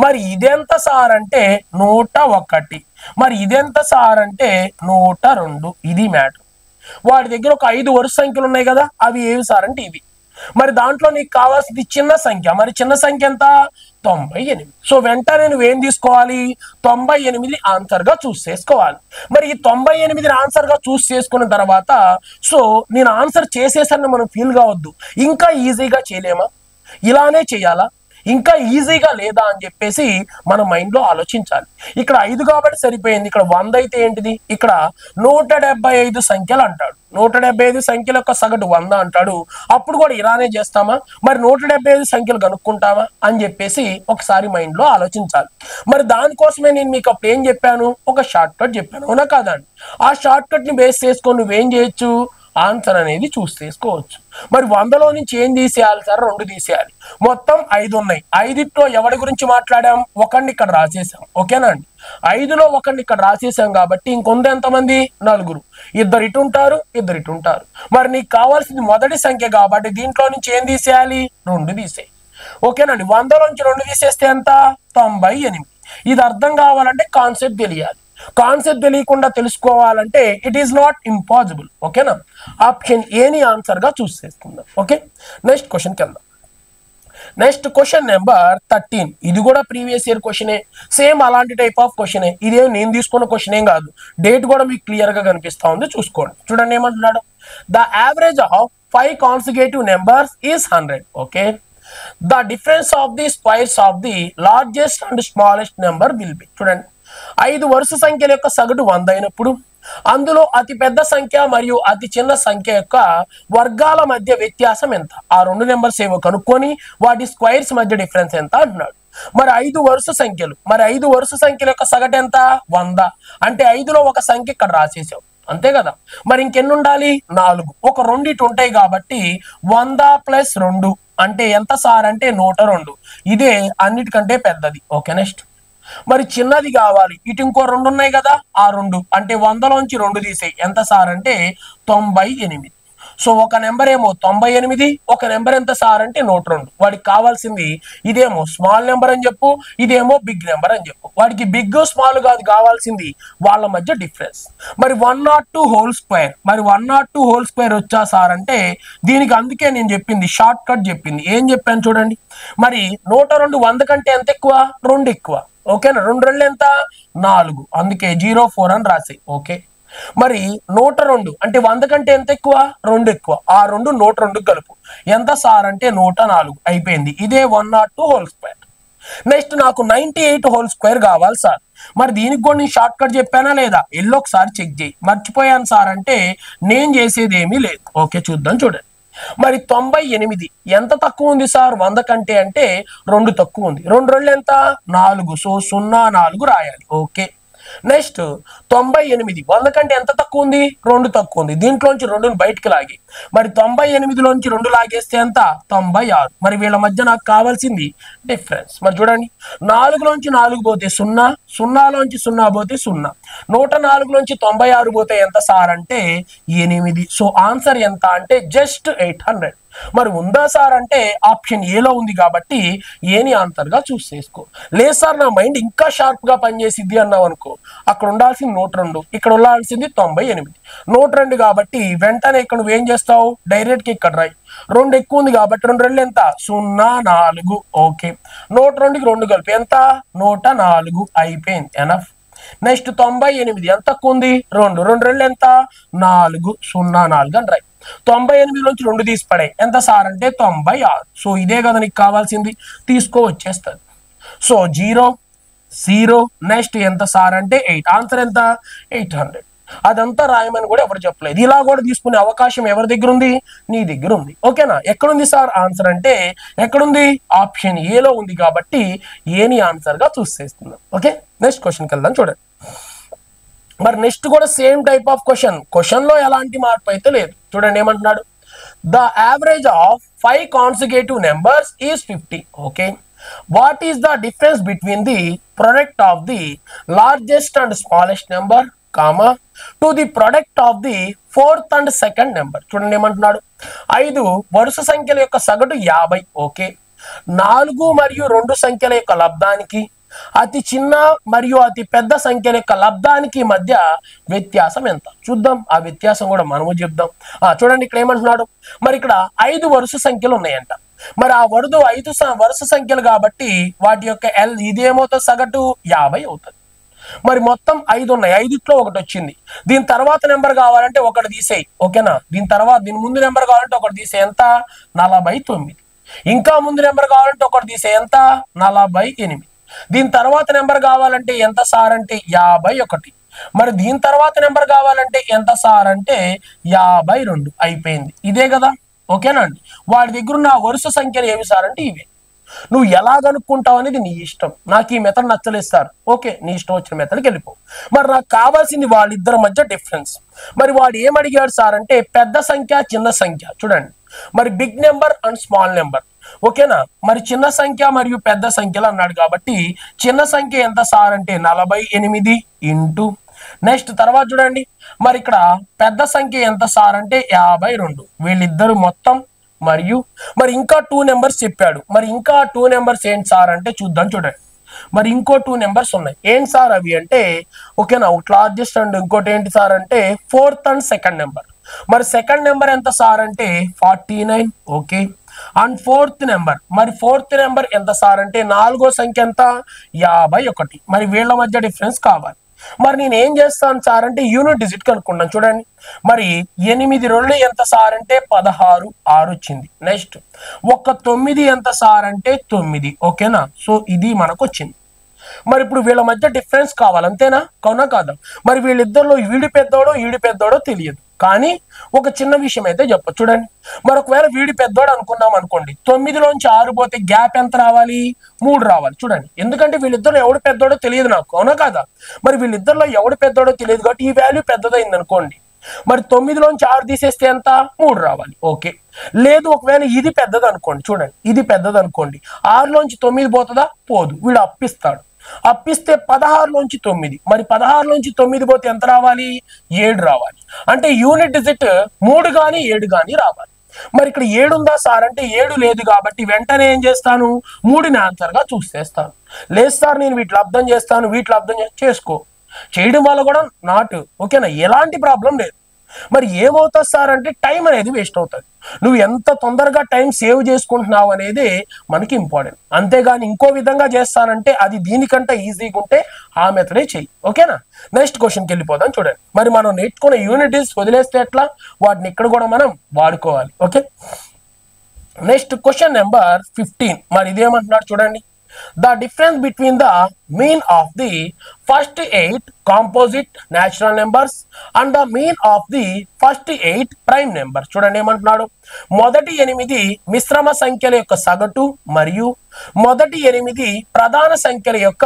మరి ఇదెంత సార్ అంటే 101. మరి ఇదెంత సార్ అంటే 102. ఇది మ్యాటర్. వాడి దగ్గర ఒక 5 వరుస సంఖ్యలు ఉన్నాయి కదా, అవి ఏవి సార్ అంటే ఇవి. మరి దాంట్లో నీకు కావాల్సింది చిన్న సంఖ్య. మరి చిన్న సంఖ్య ఎంత? 98. సో వెంటనే నువ్వేం తీసుకోవాలి? 98 ఆన్సర్ గా చూస్ చేసుకోవాలి. మరి ఈ 98 ఆన్సర్ గా చూస్ చేసుకున్న తర్వాత సో నేను ఆన్సర్ చేసేసరికి మనం ఫీల్ కావద్దు. ఇంకా ఈజీగా చేయలేమా? ఇలానే చేయాలా? ఇంకా ఈజీగా లేదా అని చెప్పేసి మన మైండ్ లో ఆలోచించాలి. ఇక్కడ 5 కాబట్టి సరిపోయింది. ఇక్కడ 100 అయితే ఏంటిది? ఇక్కడ 175 సంఖ్యలు అంటాడు. 175 సంఖ్యల యొక్క సగటు 100 అంటాడు. అప్పుడు కూడా ఇలానే చేస్తామా? మరి 175 సంఖ్యలు కనుక్కుంటామా అని చెప్పేసి ఒకసారి మైండ్ లో ఆలోచించాలి. మరి దానికోసమే నేను మీకు అప్పుడు ఏం చెప్పాను? ఒక షార్ట్ కట్ చెప్పాను, అవునా కాదండి? ఆ షార్ట్ కట్ ని బేస్ చేసుకొని నువ్వేం చేయొచ్చు? ఆన్సర్ అనేది చూస్ చేసుకోవచ్చు. మరి 100లో నుంచి ఏం తీసేయాలి సార్? 2 తీసేయాలి. మొత్తం 5 ఉన్నాయి. 5లో ఎవరి గురించి మాట్లాడాం? ఒకరిని ఇక్కడ రాసేసాం. ఓకేనా అండి? 5లో ఒకరిని ఇక్కడ రాసేసాం కాబట్టి ఇంకొంది ఎంతమంది? 4. ఇద్దరు ఇటు ఉంటారు, ఇద్దరు ఇటు ఉంటారు. మరి నీకు కావాల్సింది మొదటి సంఖ్య కాబట్టి దీంట్లో నుంచి ఏం తీసేయాలి? 2 తీసేయి. ఓకేనండి? 100లో నుంచి 2 తీసేస్తే ఎంత? 98. ఇది అర్థం కావాలంటే కాన్సెప్ట్ తెలియాలి. కాన్సెప్ట్ తెలియకుండా తెలుసుకోవాలంటే ఇట్ ఈస్ నాట్ ఇంపాసిబుల్. ఓకేనా? ఆప్షన్ ఏని ఆన్సర్ గా చూస్ చేసుకుందాం. ఓకే, నెక్స్ట్ క్వశ్చన్ కి వెళ్దాం. Next question number 13. ఇది కూడా ప్రీవియస్ ఇయర్ క్వశ్చనే, సేమ్ అలాంటి టైప్ ఆఫ్ క్వశ్చనే. ఇదేం నేను తీసుకున్న క్వశ్చన్ ఏం కాదు, డేట్ కూడా మీకు క్లియర్ గా కనిపిస్తా ఉంది, చూసుకోండి. చూడండి ఏమంటున్నాడు? The average of 5 consecutive numbers is 100. Okay, the difference of the squares of the largest and smallest number will be. చూడండి, 5 వరుస సంఖ్యల యొక్క సగటు 100 అయినప్పుడు అందులో అతి పెద్ద సంఖ్య మరియు అతి చిన్న సంఖ్య యొక్క వర్గాల మధ్య వ్యత్యాసం ఎంత? ఆ 2 నెంబర్స్ ఏవో కనుక్కొని వాటి స్క్వైర్స్ మధ్య డిఫరెన్స్ ఎంత అంటున్నాడు. మరి 5 వరుస సంఖ్యలు, మరి 5 వరుస సంఖ్యల యొక్క సగటు ఎంత? 100. అంటే 5లో ఒక సంఖ్య ఇక్కడ రాసేసావు, అంతే కదా? మరి ఇంకెన్ని ఉండాలి? 4. ఒక 2 ఇటు ఉంటాయి కాబట్టి 100 + 2 అంటే ఎంత సార్? అంటే 102. ఇదే అన్నిటికంటే పెద్దది. Okay, next. మరి చిన్నది కావాలి, ఇటు ఇంకో 2 ఉన్నాయి కదా, ఆ 2 అంటే 100లోంచి 2 తీసేయి. ఎంత సార్? అంటే 98. సో ఒక నెంబర్ ఏమో 98, ఒక నెంబర్ ఎంత సార్? అంటే 102. వాడికి కావాల్సింది ఇదేమో స్మాల్ నెంబర్ అని చెప్పు, ఇదేమో బిగ్ నెంబర్ అని చెప్పు. వాడికి బిగ్ స్మాల్ కాదు కావాల్సింది, వాళ్ళ మధ్య డిఫరెన్స్. మరి 102 హోల్ స్క్వేర్, మరి 102 హోల్ స్క్వేర్ వచ్చా సార్? అంటే దీనికి అందుకే నేను చెప్పింది షార్ట్ కట్ చెప్పింది. ఏం చెప్పాను చూడండి. మరి 102 100 కంటే ఎంత ఎక్కువ? 2 ఎక్కువ. ఓకేనా? 2 2 ఎంత? 4. అందుకే 04 అని రాసి. ఓకే, మరి 102 అంటే 100 కంటే ఎంత ఎక్కువ? 2 ఎక్కువ. ఆ 2 102 కలుపు. ఎంత సార్? అంటే 104. అయిపోయింది. ఇదే 102 హోల్ స్క్వేర్. నెక్స్ట్ నాకు 98 హోల్ స్క్వేర్ కావాలి సార్. మరి దీనికి కూడా నేను షార్ట్ కట్ చెప్పానా లేదా? ఒకసారి చెక్ చేయి. మర్చిపోయాను సార్ అంటే నేను చేసేది ఏమీ లేదు. ఓకే, చూద్దాం. చూడండి, మరి 98 ఎంత తక్కువ ఉంది సార్ 100 కంటే? అంటే 2 తక్కువ ఉంది. 2 2 ఎంత? 4. సో 04 రాయాలి. ఓకే, నెక్స్ట్ 98 100 కంటే ఎంత తక్కువ ఉంది? 2 తక్కువ ఉంది. దీంట్లోంచి 2ని బయటికి లాగి, మరి 98లోంచి 2 లాగేస్తే ఎంత? 96. మరి వీళ్ళ మధ్య నాకు కావాల్సింది డిఫరెన్స్. మరి చూడండి, 4లోంచి 4 పోతే 0, 0లోంచి 0 పోతే 0, 104లోంచి 96 పోతే ఎంత సార్? అంటే 8. సో ఆన్సర్ ఎంత? అంటే జస్ట్ 800. మరి ఉందా సార్? అంటే ఆప్షన్ ఏలో ఉంది కాబట్టి ఏని ఆన్సర్ గా చూస్ చేసుకో. లేదు సార్ నా మైండ్ ఇంకా షార్ప్ గా పనిచేసిద్ది అన్నావు అనుకో, అక్కడ ఉండాల్సింది 102, ఇక్కడ ఉండాల్సింది 98. 102 కాబట్టి వెంటనే ఇక్కడ నువ్వేం చేస్తావు? డైరెక్ట్ కి ఇక్కడ రాయి. 2 ఎక్కువ ఉంది కాబట్టి 2 2 ఎంత? 04. ఓకే, 102కి 2 కలిపి ఎంత? 104. అయిపోయింది. ఎనఫ్. నెక్స్ట్ 98 ఎంత తక్కువ ఉంది? 2 2 2 ఎంత? 4. 04 అని రాయి. 98లోంచి 2 తీసి పడే ఎంత సార్? అంటే 96. సో ఇదే కదా నీకు కావాల్సింది, తీసుకో వచ్చేస్తుంది. సో 0 0 నెక్స్ట్ ఎంత సార్? అంటే 8. ఆన్సర్ ఎంత? 800. అదంతా రాయమని కూడా ఎవరు చెప్పలేదు. ఇలా కూడా తీసుకునే అవకాశం ఎవరి దగ్గర ఉంది? నీ దగ్గర ఉంది. ఓకేనా? ఎక్కడుంది సార్ ఆన్సర్? అంటే ఎక్కడుంది? ఆప్షన్ ఏలో ఉంది కాబట్టి ఏని ఆన్సర్ గా చూస్ చేస్తున్నాం. ఓకే, నెక్స్ట్ క్వశ్చన్కి వెళ్దాం. చూడండి, మరి నెక్స్ట్ కూడా సేమ్ టైప్ ఆఫ్ క్వశ్చన్ లో ఎలాంటి మార్పు అయితే లేదు. చూడండి ఏమంటున్నాడు? The average of 5 consecutive numbers is 50. Okay, what is the difference between the product of the largest and smallest number comma to the product of the 4th and 2nd number. చూడండి ఏమంటున్నాడు? 5 వరుస సంఖ్యల యొక్క సగటు 50. ఓకే, 4 మరియు 2 సంఖ్యల యొక్క లబ్ధానికి అతి చిన్న మరియు అతి పెద్ద సంఖ్యల యొక్క లబ్ధానికి మధ్య వ్యత్యాసం ఎంత? చూద్దాం. ఆ వ్యత్యాసం కూడా మనము చెప్దాం. చూడండి, ఇక్కడ ఏమంటున్నాడు? మరి ఇక్కడ 5 వరుస సంఖ్యలు ఉన్నాయంట. మరి ఆ 5 వరుస సంఖ్యలు కాబట్టి వాటి యొక్క ఇదేమవుతుంది? సగటు 50 అవుతుంది. మరి మొత్తం 5 ఉన్నాయి, 5లో ఒకటి వచ్చింది. దీని తర్వాత నెంబర్ కావాలంటే ఒకటి తీసేయి. ఓకేనా? దీని ముందు నెంబర్ కావాలంటే ఒకటి తీసే ఎంత? 49. ఇంకా ముందు నెంబర్ కావాలంటే ఒకటి తీసే ఎంత? 48. దీని తర్వాత నెంబర్ కావాలంటే ఎంత సార్? అంటే 51. మరి దీని తర్వాత నెంబర్ కావాలంటే ఎంత సార్? అంటే 52. అయిపోయింది. ఇదే కదా? ఓకేనా అండి? వాడి దగ్గర ఉన్న వరుస సంఖ్యలు ఏమి సార్? అంటే ఇవే. నువ్వు ఎలా కనుక్కుంటావు అనేది నీ ఇష్టం. నాకు ఈ మెథడ్ నచ్చలేదు సార్, ఓకే నీ ఇష్టం వచ్చిన మెథడ్కి వెళ్ళిపో. మరి నాకు కావాల్సింది వాళ్ళిద్దరి మధ్య డిఫరెన్స్. మరి వాడు ఏమడిగాడు సార్ అంటే పెద్ద సంఖ్య చిన్న సంఖ్య. చూడండి మరి big number and small number, ఓకేనా. మరి చిన్న సంఖ్య మరియు పెద్ద సంఖ్యలు అన్నాడు కాబట్టి చిన్న సంఖ్య ఎంత సార్ అంటే 48 ఇంటూ నెక్స్ట్ తర్వాత చూడండి మరి ఇక్కడ పెద్ద సంఖ్య ఎంత సార్ అంటే 52. వీళ్ళిద్దరు మొత్తం మరియు మరి ఇంకా 2 నెంబర్స్ చెప్పాడు. మరి ఇంకా 2 నెంబర్స్ ఏంటి సార్ అంటే చూద్దాం. చూడండి మరి ఇంకో 2 నెంబర్స్ ఉన్నాయి. ఏంటి సార్ అవి అంటే ఓకేనా, ఒకటి లార్జెస్ట్ అండ్ ఇంకోటి ఏంటి సార్ అంటే 4th అండ్ 2nd నెంబర్. మరి 2nd నెంబర్ ఎంత సార్ అంటే 49, ఓకే. అండ్ 4th నెంబర్, మరి 4th నెంబర్ ఎంత సార్ అంటే 4వ సంఖ్య ఎంత 51. మరి వీళ్ళ మధ్య డిఫరెన్స్ కావాలి. మరి నేను ఏం చేస్తాను సార్ అంటే యూనిట్ డిజిట్ కనుక్కున్నాను. చూడండి మరి 8 2 ఎంత సార్ అంటే 16, 6 వచ్చింది. నెక్స్ట్ 9 ఎంత సార్ అంటే 9, ఓకేనా. సో ఇది మనకు వచ్చింది. మరి ఇప్పుడు వీళ్ళ మధ్య డిఫరెన్స్ కావాలి, అంతేనా, అవునా కాదా. మరి వీళ్ళిద్దరిలో వీడి పెద్దోడో తెలియదు, కానీ ఒక చిన్న విషయం అయితే చెప్పచ్చు. చూడండి మరి ఒకవేళ వీడి పెద్దోడు అనుకున్నాం అనుకోండి, 9లోంచి 6 పోతే గ్యాప్ ఎంత రావాలి, 3 రావాలి. చూడండి ఎందుకంటే వీళ్ళిద్దరు ఎవడు పెద్దోడో తెలియదు నాకు, అవునా కాదా. మరి వీళ్ళిద్దరిలో ఎవడు పెద్దోడో తెలియదు కాబట్టి ఈ వాల్యూ పెద్దదైంది అనుకోండి. మరి 9లోంచి 6 తీసేస్తే ఎంత 3 రావాలి, ఓకే. లేదు ఒకవేళ ఇది పెద్దది అనుకోండి, చూడండి ఇది పెద్దది అనుకోండి, 6లోంచి 9 పోతుందా, పోదు. వీడు అప్పిస్తే 16లోంచి 9, మరి 16లోంచి 9 పోతే ఎంత రావాలి, 7 రావాలి. అంటే యూనిట్ డిజిట్ 3 కానీ 7 కానీ రావాలి. మరి ఇక్కడ 7 ఉందా సార్ అంటే 7 లేదు కాబట్టి వెంటనే ఏం చేస్తాను, 3ని ఆన్సర్ గా చూసేస్తాను. లేదు సార్ నేను వీటిలో అర్థం చేస్తాను, వీటిలో అర్థం చేసుకో, చేయడం వల్ల కూడా నాట్, ఓకేనా, ఎలాంటి ప్రాబ్లం లేదు. మరి ఏమవుతుంది సార్ అంటే టైం అనేది వేస్ట్ అవుతుంది. నువ్వు ఎంత తొందరగా టైం సేవ్ చేసుకుంటున్నావు అనేది మనకి ఇంపార్టెంట్. అంతేగాని ఇంకో విధంగా చేస్తానంటే అది దీనికంటే ఈజీగా ఉంటే ఆ మెథడే చెయ్యి, ఓకేనా. నెక్స్ట్ క్వశ్చన్కి వెళ్ళిపోదాం. చూడండి మరి మనం నేర్చుకున్న యూనిటీస్ వదిలేస్తే ఎట్లా, వాటిని ఇక్కడ కూడా మనం వాడుకోవాలి, ఓకే. Next question number 15. మరి ఇదేమంటున్నాడు చూడండి, the difference between the mean of the first 8 composite natural numbers and the mean of the first 8 prime numbers. చూడండి ఏమంటున్నాడు, మొదటి 8 మిశ్రమ సంఖ్యల యొక్క సగటు మరియు మొదటి 8 ప్రధాన సంఖ్యల యొక్క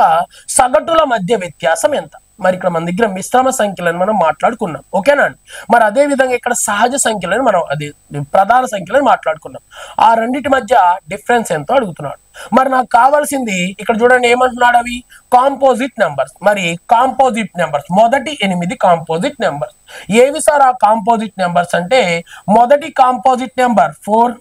సగటుల మధ్య వ్యత్యాసం ఎంత. మరి ఇక్కడ మన దగ్గర మిశ్రమ సంఖ్యలను మనం మాట్లాడుకున్నాం, ఓకేనా అండి. మరి అదే విధంగా ఇక్కడ సహజ సంఖ్యలను మనం అదే ప్రధాన సంఖ్యలను మాట్లాడుకున్నాం. ఆ రెండింటి మధ్య డిఫరెన్స్ ఎంతో అడుగుతున్నాడు. మరి నాకు కావాల్సింది ఇక్కడ చూడండి ఏమంటున్నాడు, అవి కాంపోజిట్ నెంబర్స్. మరి కాంపోజిట్ నెంబర్స్ మొదటి 8 కాంపోజిట్ నెంబర్స్ ఏవి సార్. ఆ కాంపోజిట్ నెంబర్స్ అంటే మొదటి కాంపోజిట్ నెంబర్ 4,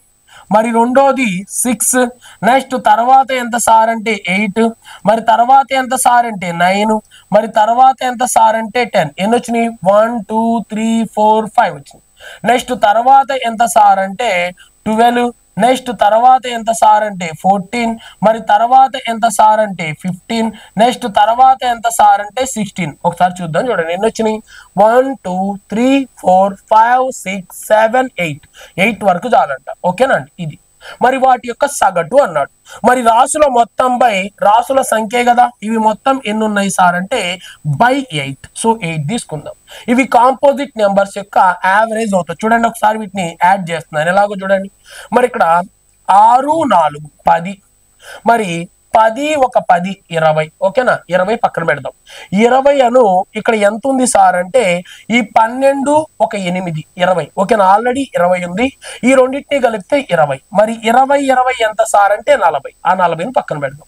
మరి రెండోది 6, నెక్స్ట్ తర్వాత ఎంత సార్ అంటే 8, మరి తర్వాత ఎంత సార్ అంటే 9, మరి తర్వాత ఎంత సార్ అంటే 10. ఎన్ని వచ్చినాయి, 1 2 3 4 5 వచ్చింది. నెక్స్ట్ తర్వాత ఎంత సార్ అంటే 12, నెక్స్ట్ తర్వాత ఎంత సార్ అంటే 14, మరి తర్వాత ఎంత సార్ అంటే 15, నెక్స్ట్ తర్వాత ఎంత సార్ అంటే 16. ఒకసారి చూద్దాం. చూడండి ఎన్ని వచ్చినాయి, 1 2 3 4 5 6 7 8 వరకు చాలంట, ఓకేనండి. ఇది మరి వాటి యొక్క సగటు అన్నాడు. మరి రాసుల మొత్తం బై రాసుల సంఖ్య కదా, ఇవి మొత్తం ఎన్ని ఉన్నాయి సార్ అంటే బై 8. సో 8 తీసుకుందాం. ఇవి కాంపోజిట్ నెంబర్స్ యొక్క యావరేజ్ అవుతుంది. చూడండి ఒకసారి వీటిని యాడ్ చేస్తున్నాను ఎలాగో చూడండి. మరి ఇక్కడ 6 4 10, మరి 10 1 10 20, ఓకేనా. 20 పక్కన పెడదాం. 20 అను ఇక్కడ ఎంత ఉంది సార్ అంటే ఈ 12 1 8 20, ఓకేనా. ఆల్రెడీ 20 ఉంది, ఈ రెండింటిని కలిపితే 20. మరి 20 ఎంత సార్ అంటే 40. ఆ 40ని పక్కన పెడదాం.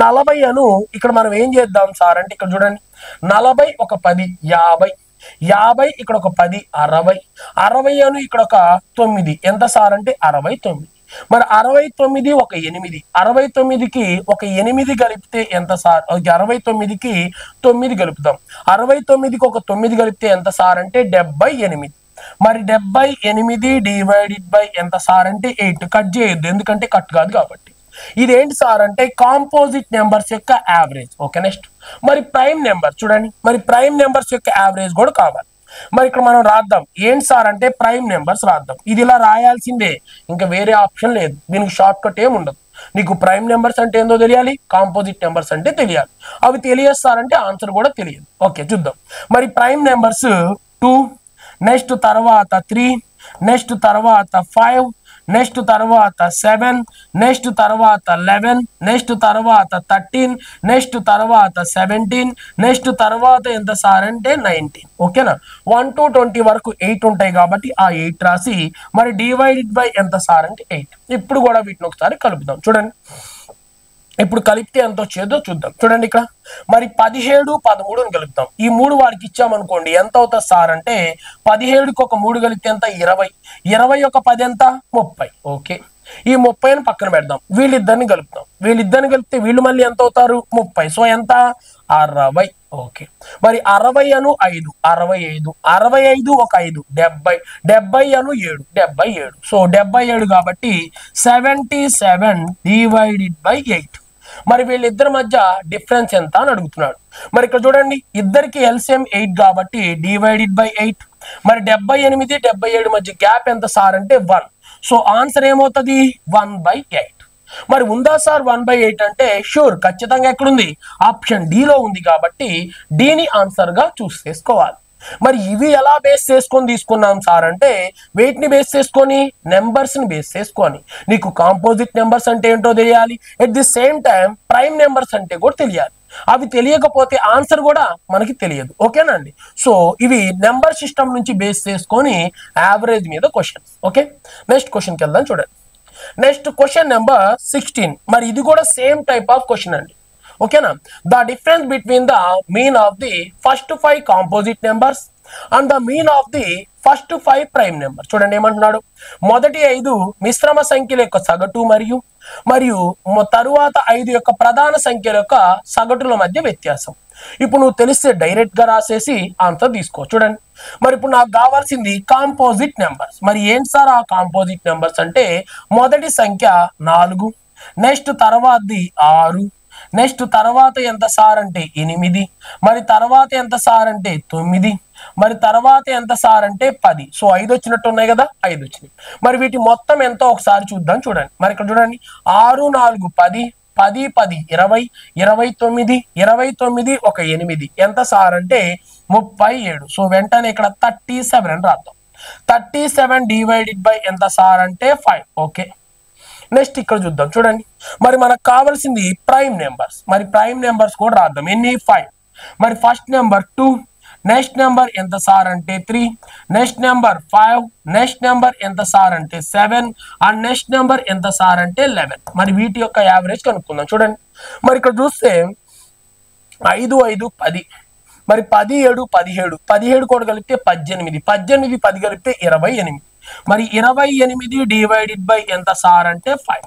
40 అను ఇక్కడ మనం ఏం చేద్దాం సార్ అంటే ఇక్కడ చూడండి 40 1 10 50 ఇక్కడ ఒక 10 60 అను ఇక్కడ ఒక 9 ఎంత సార్ అంటే 69. మరి 69 1 8, 69కి ఒక 8 కలిపితే ఎంత సార్, 69కి 9 కలుపుతాం. 69కి ఒక 9 కలిపితే ఎంత సార్ అంటే 78. మరి 78 డివైడెడ్ బై ఎంత సార్ అంటే 8. కట్ చేయొద్దు ఎందుకంటే కట్ కాదు కాబట్టి. ఇదేంటి సార్ అంటే కాంపోజిట్ నెంబర్స్ యొక్క యావరేజ్, ఓకే. నెక్స్ట్ మరి ప్రైమ్ నెంబర్ చూడండి, మరి ప్రైమ్ నెంబర్స్ యొక్క యావరేజ్ కూడా కావాలి. మరి ఇక్కడ మనం రాద్దాం ఏంటి సార్ అంటే ప్రైమ్ నెంబర్స్ రాద్దాం. ఇది ఇలా రాయాల్సిందే, ఇంకా వేరే ఆప్షన్ లేదు, దీనికి షార్ట్ కట్ ఏమి ఉండదు. నీకు ప్రైమ్ నెంబర్స్ అంటే ఏందో తెలియాలి, కాంపోజిట్ నెంబర్స్ అంటే తెలియాలి. అవి తెలియస్తారంటే ఆన్సర్ కూడా తెలియదు, ఓకే. చూద్దాం. మరి ప్రైమ్ నెంబర్స్ 2, నెక్స్ట్ తర్వాత 3, నెక్స్ట్ తర్వాత 5, నెక్స్ట్ తర్వాత 7, నెక్స్ట్ తర్వాత 11, నెక్స్ట్ తర్వాత 13, నెక్స్ట్ తర్వాత 17, నెక్స్ట్ తర్వాత ఎంత సార్ అంటే 19. ఓకేనా, 1 to 20 వరకు 8 ఉంటాయి కాబట్టి ఆ 8 రాసి మరి డివైడెడ్ బై ఎంత సార్ అంటే 8. ఇప్పుడు కూడా వీటిని ఒకసారి కలుపుదాం. చూడండి, ఇప్పుడు కలిపితే ఎంత వచ్చేదో చూద్దాం. చూడండి ఇక్కడ మరి 17, 13 కలుపుతాం. ఈ 3 వాడికి ఇచ్చామనుకోండి ఎంత అవుతుంది సార్ అంటే 17కి ఒక 3 కలిపితే ఎంత 20, 20 ఒక 10 ఎంత 30. ఓకే, ఈ 30ని పక్కన పెడదాం. వీళ్ళిద్దరిని కలుపుతాం. వీళ్ళిద్దరిని కలిపితే వీళ్ళు మళ్ళీ ఎంత అవుతారు 30. సో ఎంత 60. ఓకే, మరి 60 అను 5 65, 65 ఒక 5 70, 70 అను 7 77. సో 77 కాబట్టి 77 డివైడెడ్ బై 8. మరి వీళ్ళిద్దరి మధ్య డిఫరెన్స్ ఎంత అని అడుగుతున్నాడు. మరి ఇక్కడ చూడండి, ఇద్దరికి ఎల్సిఎం 8 కాబట్టి డివైడెడ్ బై 8. మరి 78 77 మధ్య గ్యాప్ ఎంత సార్ అంటే 1. సో ఆన్సర్ ఏమవుతుంది 1/8. మరి ఉందా సార్ 1/8 అంటే షూర్, ఖచ్చితంగా ఎక్కడుంది ఆప్షన్ డి లో ఉంది కాబట్టి డిని ఆన్సర్ గా చూస్ చేసుకోవాలి. మరి ఇవి ఎలా బేస్ చేసుకొని తీసుకున్నాం సార్ అంటే వెయిట్ ని బేస్ చేసుకొని, నెంబర్స్ ని బేస్ చేసుకొని. నీకు కాంపోజిట్ నెంబర్స్ అంటే ఏంటో తెలియాలి, at the same time prime numbers అంటే కూడా తెలియాలి. అవి తెలియకపోతే ఆన్సర్ కూడా మనకి తెలియదు. ఓకేనా అండి. సో ఇవి నెంబర్ సిస్టమ్ నుంచి బేస్ చేసుకొని యావరేజ్ మీద క్వశ్చన్స్. ఓకే, నెక్స్ట్ క్వశ్చన్కి వెళ్దాం. చూడండి, నెక్స్ట్ క్వశ్చన్ నెంబర్ 16. మరి ఇది కూడా సేమ్ టైప్ ఆఫ్ క్వశ్చన్ అండి. ఓకేనా, the difference between the mean of the first 5 composite numbers and the mean of the first 5 prime number. చూడండి ఏమంటున్నాడు, మొదటి 5 మిశ్రమ సంఖ్యల యొక్క సగటు మరియు తరువాత 5 యొక్క ప్రధాన సంఖ్యల యొక్క సగటుల మధ్య వ్యత్యాసం. ఇప్పుడు నువ్వు తెలిస్తే డైరెక్ట్ గా రాసేసి ఆన్సర్ తీసుకో. చూడండి, మరి ఇప్పుడు నాకు కావాల్సింది కాంపోజిట్ నెంబర్స్. మరి ఏంటి సార్ ఆ కాంపోజిట్ నెంబర్స్ అంటే మొదటి సంఖ్య 4, నెక్స్ట్ తర్వాతది 6, నెక్స్ట్ తర్వాత ఎంత సార్ అంటే 8, మరి తర్వాత ఎంత సార్ అంటే 9, మరి తర్వాత ఎంత సార్ అంటే 10. సో 5 వచ్చినట్టు ఉన్నాయి కదా, 5 వచ్చినాయి. మరి వీటి మొత్తం ఎంతో ఒకసారి చూద్దాం. చూడండి, మరి ఇక్కడ చూడండి 6 4 10, 10 10 20, 29, 29 ఒక 8 ఎంత సార్ అంటే 37. సో వెంటనే ఇక్కడ 37 అని రాద్దాం. 37 డివైడెడ్ బై ఎంత సార్ అంటే 5. ఓకే, నెక్స్ట్ ఇక్కడ చూద్దాం. చూడండి, మరి మనకు కావాల్సింది ప్రైమ్ నెంబర్స్. మరి ప్రైమ్ నెంబర్స్ కూడా రాద్దాం. ఎన్ని 5. మరి ఫస్ట్ నెంబర్ 2, నెక్స్ట్ నెంబర్ ఎంత సార్ అంటే 3, నెక్స్ట్ నెంబర్ 5, నెక్స్ట్ నెంబర్ ఎంత సార్ అంటే 7 అండ్ నెక్స్ట్ నెంబర్ ఎంత సార్ అంటే 11. మరి వీటి యొక్క యావరేజ్ కనుక్కుందాం. చూడండి, మరి ఇక్కడ చూస్తే 5 5 10, మరి 10 7 17, 17 కూడా కలిపితే 18, 18 10 కలిపితే 28. మరి 28 డివైడెడ్ బై ఎంత సార్ అంటే 5.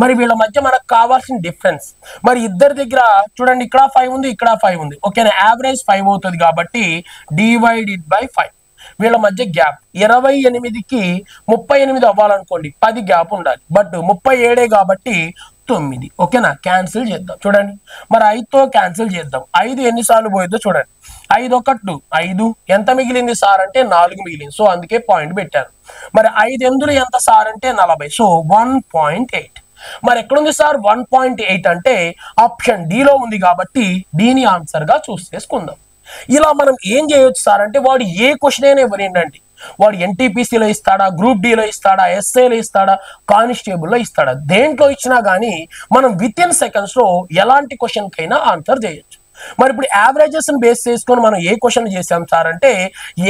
మరి వీళ్ళ మధ్య మనకు కావాల్సిన డిఫరెన్స్. మరి ఇద్దరి దగ్గర చూడండి, ఇక్కడ 5 ఉంది, ఇక్కడ 5 ఉంది. ఓకేనా, యావరేజ్ 5 అవుతుంది కాబట్టి డివైడెడ్ బై 5. వీళ్ళ మధ్య గ్యాప్ 28కి 38 అవ్వాలనుకోండి 10 గ్యాప్ ఉండాలి, బట్ 37 కాబట్టి 9. ఓకేనా, క్యాన్సిల్ చేద్దాం. చూడండి, మరి 5తో క్యాన్సిల్ చేద్దాం. 5 ఎన్నిసార్లు పోయిద్దో చూడండి. 5 1 5, ఎంత మిగిలింది సార్ అంటే 4 మిగిలింది. సో అందుకే పాయింట్ పెట్టారు. మరి 5 ఎందులో ఎంత సార్ అంటే 40. సో 1.8. మరి ఎక్కడుంది సార్ 1.8 అంటే ఆప్షన్ డి లో ఉంది కాబట్టి దీని ఆన్సర్ గా చూస్ చేసుకుందాం. ఇలా మనం ఏం చేయొచ్చు సార్ అంటే వాడు ఏ క్వశ్చన్ అయినా ఇవ్వనండి, వాడు ఎన్టీపీసీలో ఇస్తాడా, గ్రూప్ డిలో ఇస్తాడా, ఎస్ఐలో ఇస్తాడా, కానిస్టేబుల్లో ఇస్తాడా, దేంట్లో ఇచ్చినా కానీ మనం విత్ ఇన్ సెకండ్స్ లో ఎలాంటి క్వశ్చన్ కైనా ఆన్సర్ చేయొచ్చు. మరి ఇప్పుడు యావరేజెస్ బేస్ చేసుకొని మనం ఏ క్వశ్చన్ చేసాం సార్ అంటే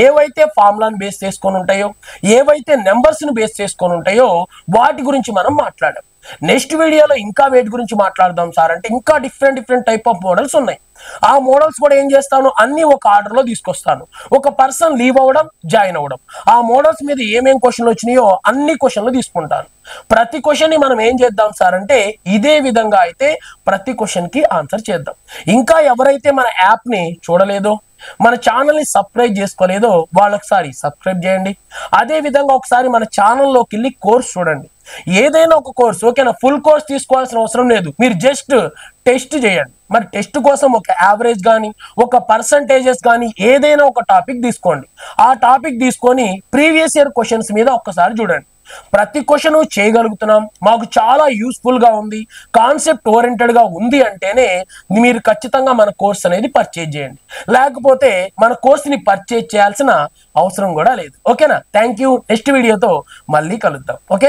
ఏవైతే ఫార్ములాని బేస్ చేసుకొని ఉంటాయో, ఏవైతే నెంబర్స్ ని బేస్ చేసుకొని ఉంటాయో వాటి గురించి మనం మాట్లాడాం. నెక్స్ట్ వీడియోలో ఇంకా వేటి గురించి మాట్లాడదాం సార్ అంటే ఇంకా డిఫరెంట్ టైప్ ఆఫ్ మోడల్స్ ఉన్నాయి. ఆ మోడల్స్ కూడా ఏం చేస్తాను, అన్ని ఒక ఆర్డర్ లో తీసుకొస్తాను. ఒక పర్సన్ లీవ్ అవ్వడం, జాయిన్ అవ్వడం, ఆ మోడల్స్ మీద ఏమేం క్వశ్చన్లు వచ్చినాయో అన్ని క్వశ్చన్లు తీసుకుంటాను. ప్రతి క్వశ్చన్ ని మనం ఏం చేద్దాం సార్ అంటే ఇదే విధంగా అయితే ప్రతి క్వశ్చన్ కి ఆన్సర్ చేద్దాం. ఇంకా ఎవరైతే మన యాప్ ని చూడలేదో, మన ఛానల్ ని సబ్స్క్రైబ్ చేసుకోలేదో వాళ్ళొకసారి సబ్స్క్రైబ్ చేయండి. అదే విధంగా ఒకసారి మన ఛానల్లోకి వెళ్ళి కోర్స్ చూడండి. ఏదైనా ఒక కోర్స్, ఓకేనా, ఫుల్ కోర్స్ తీసుకోవాల్సిన అవసరం లేదు, మీరు జస్ట్ టెస్ట్ చేయండి. మరి టెస్ట్ కోసం ఒక యావరేజ్ కానీ ఒక పర్సంటేజెస్ కానీ ఏదైనా ఒక టాపిక్ తీసుకోండి. ఆ టాపిక్ తీసుకొని ప్రీవియస్ ఇయర్ క్వశ్చన్స్ మీద ఒక్కసారి చూడండి. ప్రతి క్వశ్చన్ చేయగలుగుతున్నాం, మాకు చాలా యూస్ఫుల్ గా ఉంది, కాన్సెప్ట్ ఓరియంటెడ్ గా ఉంది అంటేనే మీరు ఖచ్చితంగా మన కోర్స్ అనేది పర్చేజ్ చేయండి. లేకపోతే మన కోర్స్ ని పర్చేజ్ చేయాల్సిన అవసరం కూడా లేదు. ఓకేనా, థ్యాంక్ యూ. నెక్స్ట్ వీడియోతో మళ్ళీ కలుద్దాం. ఓకే.